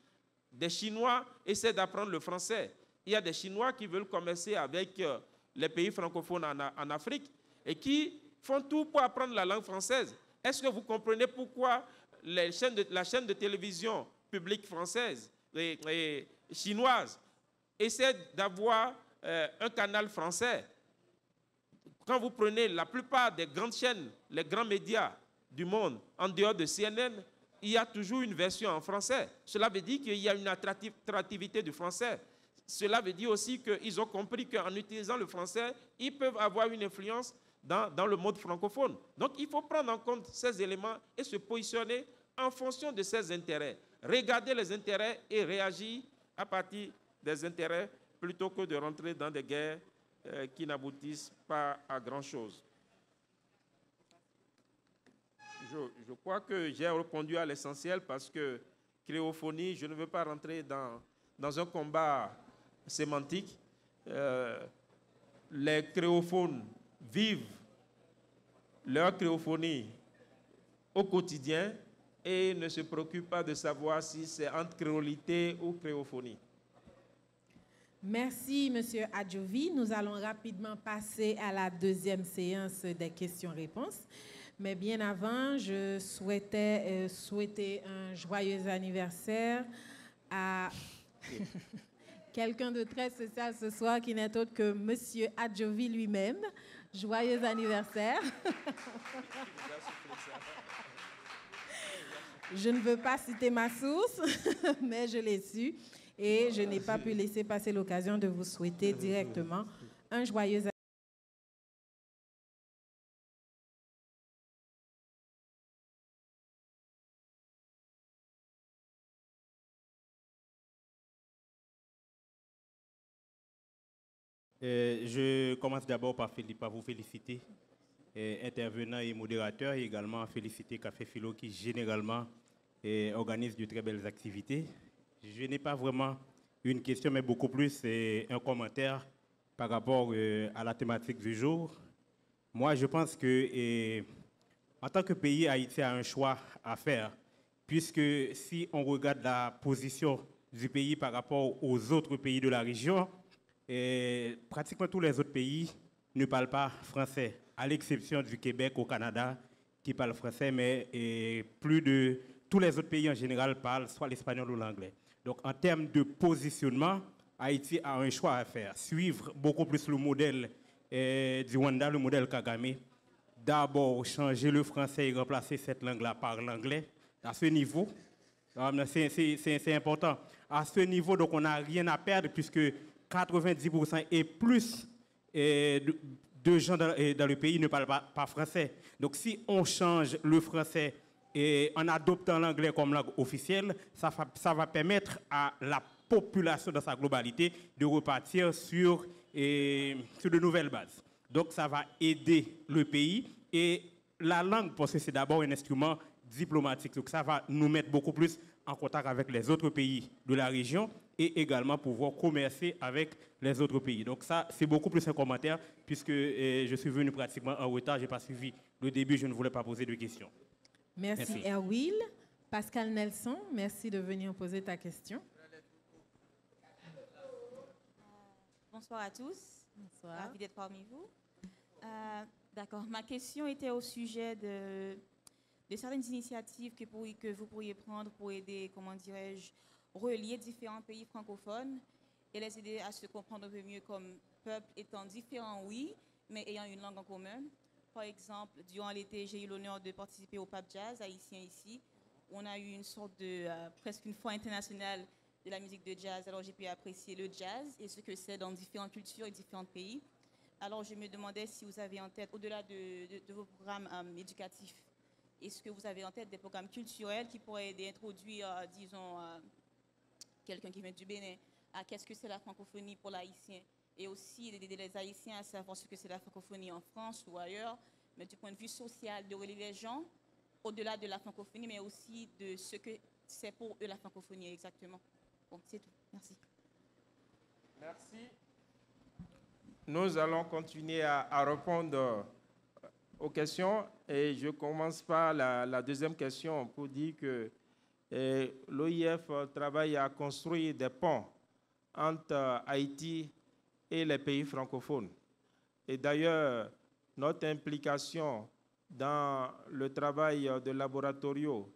des Chinois essaient d'apprendre le français? Il y a des Chinois qui veulent commercer avec les pays francophones en Afrique et qui font tout pour apprendre la langue française. Est-ce que vous comprenez pourquoi la chaîne de télévision publique française et chinoise essaie d'avoir un canal français? Quand vous prenez la plupart des grandes chaînes, les grands médias du monde, en dehors de CNN, il y a toujours une version en français. Cela veut dire qu'il y a une attractivité du français. Cela veut dire aussi qu'ils ont compris qu'en utilisant le français, ils peuvent avoir une influence dans le monde francophone. Donc, il faut prendre en compte ces éléments et se positionner en fonction de ses intérêts. Regarder les intérêts et réagir à partir des intérêts plutôt que de rentrer dans des guerres qui n'aboutissent pas à grand-chose. Je crois que j'ai répondu à l'essentiel parce que créophonie, je ne veux pas rentrer dans un combat sémantique. Les créophones vivent leur créophonie au quotidien et ne se préoccupent pas de savoir si c'est entre créolité ou créophonie. Merci, M. Adjovi. Nous allons rapidement passer à la deuxième séance des questions-réponses. Mais bien avant, je souhaitais souhaiter un joyeux anniversaire à quelqu'un de très spécial ce soir qui n'est autre que M. Adjovi lui-même. Joyeux anniversaire. Je ne veux pas citer ma source, mais je l'ai su et je n'ai pas pu laisser passer l'occasion de vous souhaiter directement un joyeux anniversaire. Je commence d'abord par vous féliciter, intervenants et modérateurs, et également féliciter Café Philo qui généralement organise de très belles activités. Je n'ai pas vraiment une question, mais beaucoup plus un commentaire par rapport à la thématique du jour. Moi, je pense que en tant que pays, Haïti a un choix à faire, puisque si on regarde la position du pays par rapport aux autres pays de la région, pratiquement tous les autres pays ne parlent pas français, à l'exception du Québec au Canada qui parle français, mais plus de tous les autres pays en général parlent soit l'espagnol ou l'anglais. Donc en termes de positionnement, Haïti a un choix à faire, suivre beaucoup plus le modèle du Rwanda, le modèle Kagame. D'abord changer le français et remplacer cette langue-là par l'anglais. À ce niveau, c'est important. À ce niveau, donc on n'a rien à perdre puisque 90% et plus de gens dans le pays ne parlent pas français. Donc si on change le français en adoptant l'anglais comme langue officielle, ça va permettre à la population dans sa globalité de repartir sur de nouvelles bases. Donc ça va aider le pays et la langue, parce que c'est d'abord un instrument diplomatique. Donc ça va nous mettre beaucoup plus en contact avec les autres pays de la région et également pouvoir commercer avec les autres pays. Donc ça, c'est beaucoup plus un commentaire puisque je suis venu pratiquement en retard, je n'ai pas suivi le début, je ne voulais pas poser de questions. Merci. Erwil. Pascal Nelson, merci de venir poser ta question. Bonsoir à tous. Bonsoir. Ravi d'être parmi vous. D'accord. Ma question était au sujet de certaines initiatives que vous pourriez prendre pour aider, comment dirais-je, relier différents pays francophones et les aider à se comprendre un peu mieux comme peuple étant différents, oui, mais ayant une langue en commun. Par exemple, durant l'été, j'ai eu l'honneur de participer au Pape Jazz haïtien ici. On a eu une sorte de, presque une foire internationale de la musique de jazz. Alors j'ai pu apprécier le jazz et ce que c'est dans différentes cultures et différents pays. Alors je me demandais si vous avez en tête, au-delà de vos programmes éducatifs, est-ce que vous avez en tête des programmes culturels qui pourraient aider à introduire, disons, quelqu'un qui vient du Bénin à qu'est-ce que c'est la francophonie pour l'haïtien et aussi d'aider les Haïtiens à savoir ce que c'est la francophonie en France ou ailleurs, mais du point de vue social, de relier les gens au-delà de la francophonie, mais aussi de ce que c'est pour eux la francophonie exactement. Bon, c'est tout. Merci. Merci. Nous allons continuer à répondre aux questions et je commence par la deuxième question pour dire que l'OIF travaille à construire des ponts entre Haïti et les pays francophones. Et d'ailleurs, notre implication dans le travail de laboratoriaux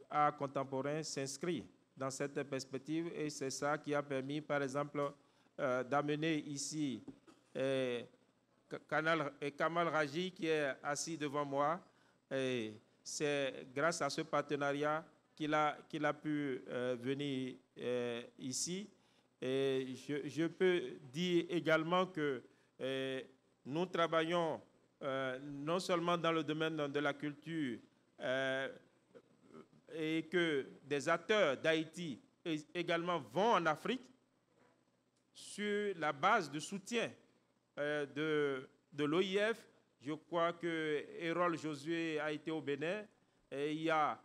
art contemporain s'inscrit dans cette perspective et c'est ça qui a permis, par exemple, d'amener ici Kamal Raji qui est assis devant moi. C'est grâce à ce partenariat qu'il a pu venir ici. Et je peux dire également que nous travaillons non seulement dans le domaine de la culture et que des acteurs d'Haïti également vont en Afrique sur la base de soutien de l'OIF. Je crois que Hérol Josué a été au Bénin et il y a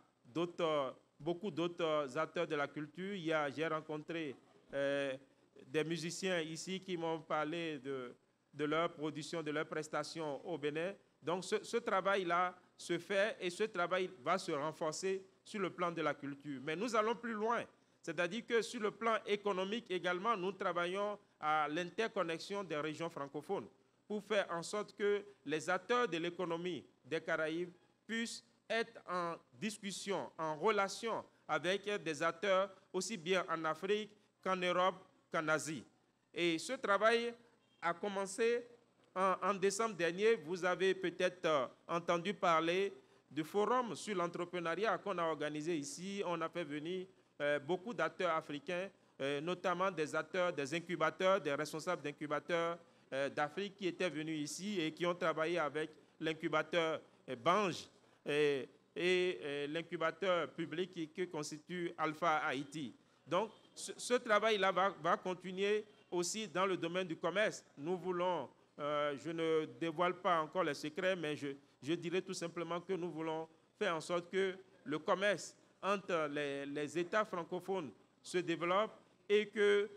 beaucoup d'autres acteurs de la culture. J'ai rencontré des musiciens ici qui m'ont parlé de leur production, de leur prestation au Bénin. Donc ce travail-là se fait et ce travail va se renforcer sur le plan de la culture. Mais nous allons plus loin. C'est-à-dire que sur le plan économique également, nous travaillons à l'interconnexion des régions francophones pour faire en sorte que les acteurs de l'économie des Caraïbes puissent être en discussion, en relation avec des acteurs aussi bien en Afrique qu'en Europe, qu'en Asie. Et ce travail a commencé en décembre dernier. Vous avez peut-être entendu parler du forum sur l'entrepreneuriat qu'on a organisé ici. On a fait venir beaucoup d'acteurs africains, notamment des acteurs, des incubateurs, des responsables d'incubateurs d'Afrique qui étaient venus ici et qui ont travaillé avec l'incubateur Bange et l'incubateur public qui constitue Alpha Haïti. Donc, ce travail-là va continuer aussi dans le domaine du commerce. Nous voulons, je ne dévoile pas encore les secrets, mais je dirais tout simplement que nous voulons faire en sorte que le commerce entre les États francophones se développe et que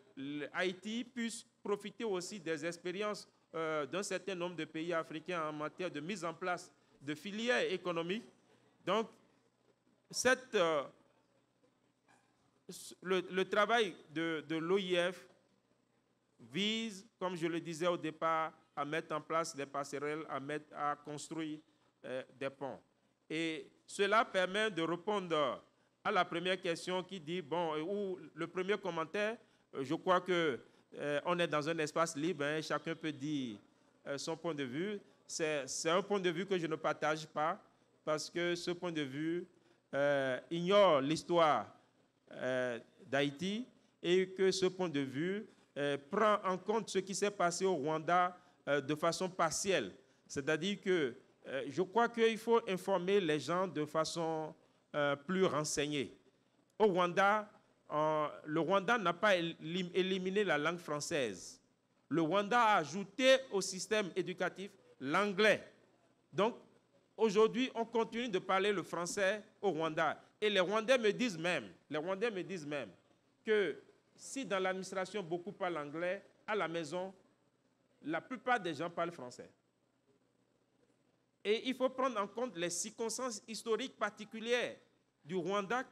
Haïti puisse profiter aussi des expériences d'un certain nombre de pays africains en matière de mise en place de filières économiques. Donc, le travail de l'OIF vise, comme je le disais au départ, à mettre en place des passerelles, à construire des ponts. Et cela permet de répondre à la première question qui dit, bon, ou le premier commentaire, je crois qu'on est dans un espace libre, hein, chacun peut dire son point de vue. C'est un point de vue que je ne partage pas, parce que ce point de vue ignore l'histoire d'Haïti et que ce point de vue prend en compte ce qui s'est passé au Rwanda de façon partielle. C'est-à-dire que je crois qu'il faut informer les gens de façon plus renseignée. Au Rwanda, le Rwanda n'a pas éliminé la langue française. Le Rwanda a ajouté au système éducatif l'anglais. Donc, aujourd'hui, on continue de parler le français au Rwanda. Et les Rwandais me disent même que si dans l'administration beaucoup parlent anglais, à la maison, la plupart des gens parlent français. Et il faut prendre en compte les circonstances historiques particulières du Rwanda,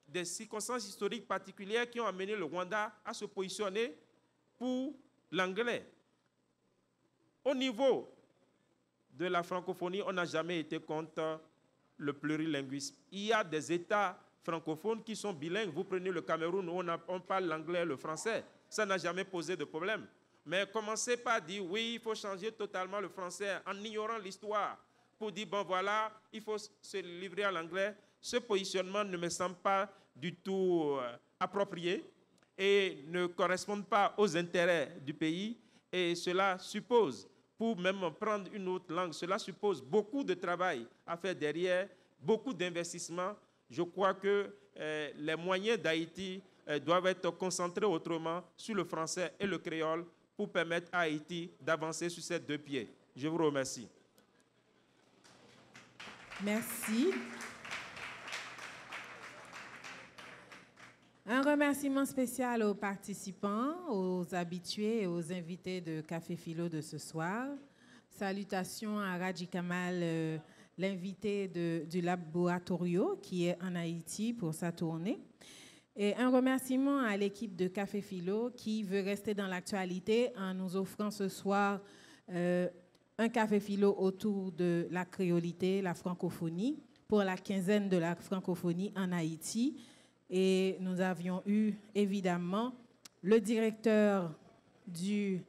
des circonstances historiques particulières qui ont amené le Rwanda à se positionner pour l'anglais. Au niveau de la francophonie, on n'a jamais été contre le plurilinguisme. Il y a des États francophones qui sont bilingues. Vous prenez le Cameroun où on parle l'anglais et le français. Ça n'a jamais posé de problème. Mais commencez pas à dire oui, il faut changer totalement le français en ignorant l'histoire pour dire bon voilà, il faut se livrer à l'anglais. Ce positionnement ne me semble pas du tout approprié et ne correspond pas aux intérêts du pays. Et cela suppose, pour même prendre une autre langue, cela suppose beaucoup de travail à faire derrière, beaucoup d'investissements. Je crois que les moyens d'Haïti doivent être concentrés autrement sur le français et le créole pour permettre à Haïti d'avancer sur ses deux pieds. Je vous remercie. Merci. Un remerciement spécial aux participants, aux habitués et aux invités de Café Philo de ce soir. Salutations à Raji Kamal, l'invité du Laboratorio qui est en Haïti pour sa tournée. Et un remerciement à l'équipe de Café Philo qui veut rester dans l'actualité en nous offrant ce soir un Café Philo autour de la créolité, la francophonie, pour la quinzaine de la francophonie en Haïti. Et nous avions eu évidemment le directeur de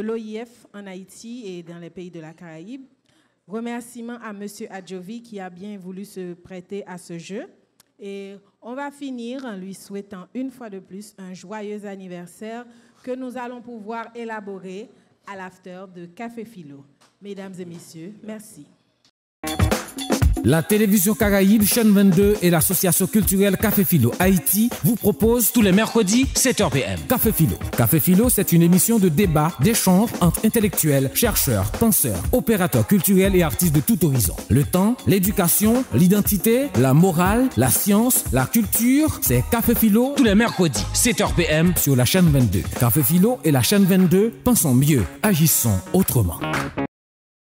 l'OIF en Haïti et dans les pays de la Caraïbe. Remerciements à M. Adjovi qui a bien voulu se prêter à ce jeu. Et on va finir en lui souhaitant une fois de plus un joyeux anniversaire que nous allons pouvoir élaborer à l'after de Café Philo. Mesdames et messieurs, merci. La télévision Caraïbe, chaîne 22 et l'association culturelle Café Philo Haïti vous proposent tous les mercredis 7h PM. Café Philo. Café Philo, c'est une émission de débat, d'échange entre intellectuels, chercheurs, penseurs, opérateurs culturels et artistes de tout horizon. Le temps, l'éducation, l'identité, la morale, la science, la culture, c'est Café Philo tous les mercredis 7h PM sur la chaîne 22. Café Philo et la chaîne 22, pensons mieux, agissons autrement.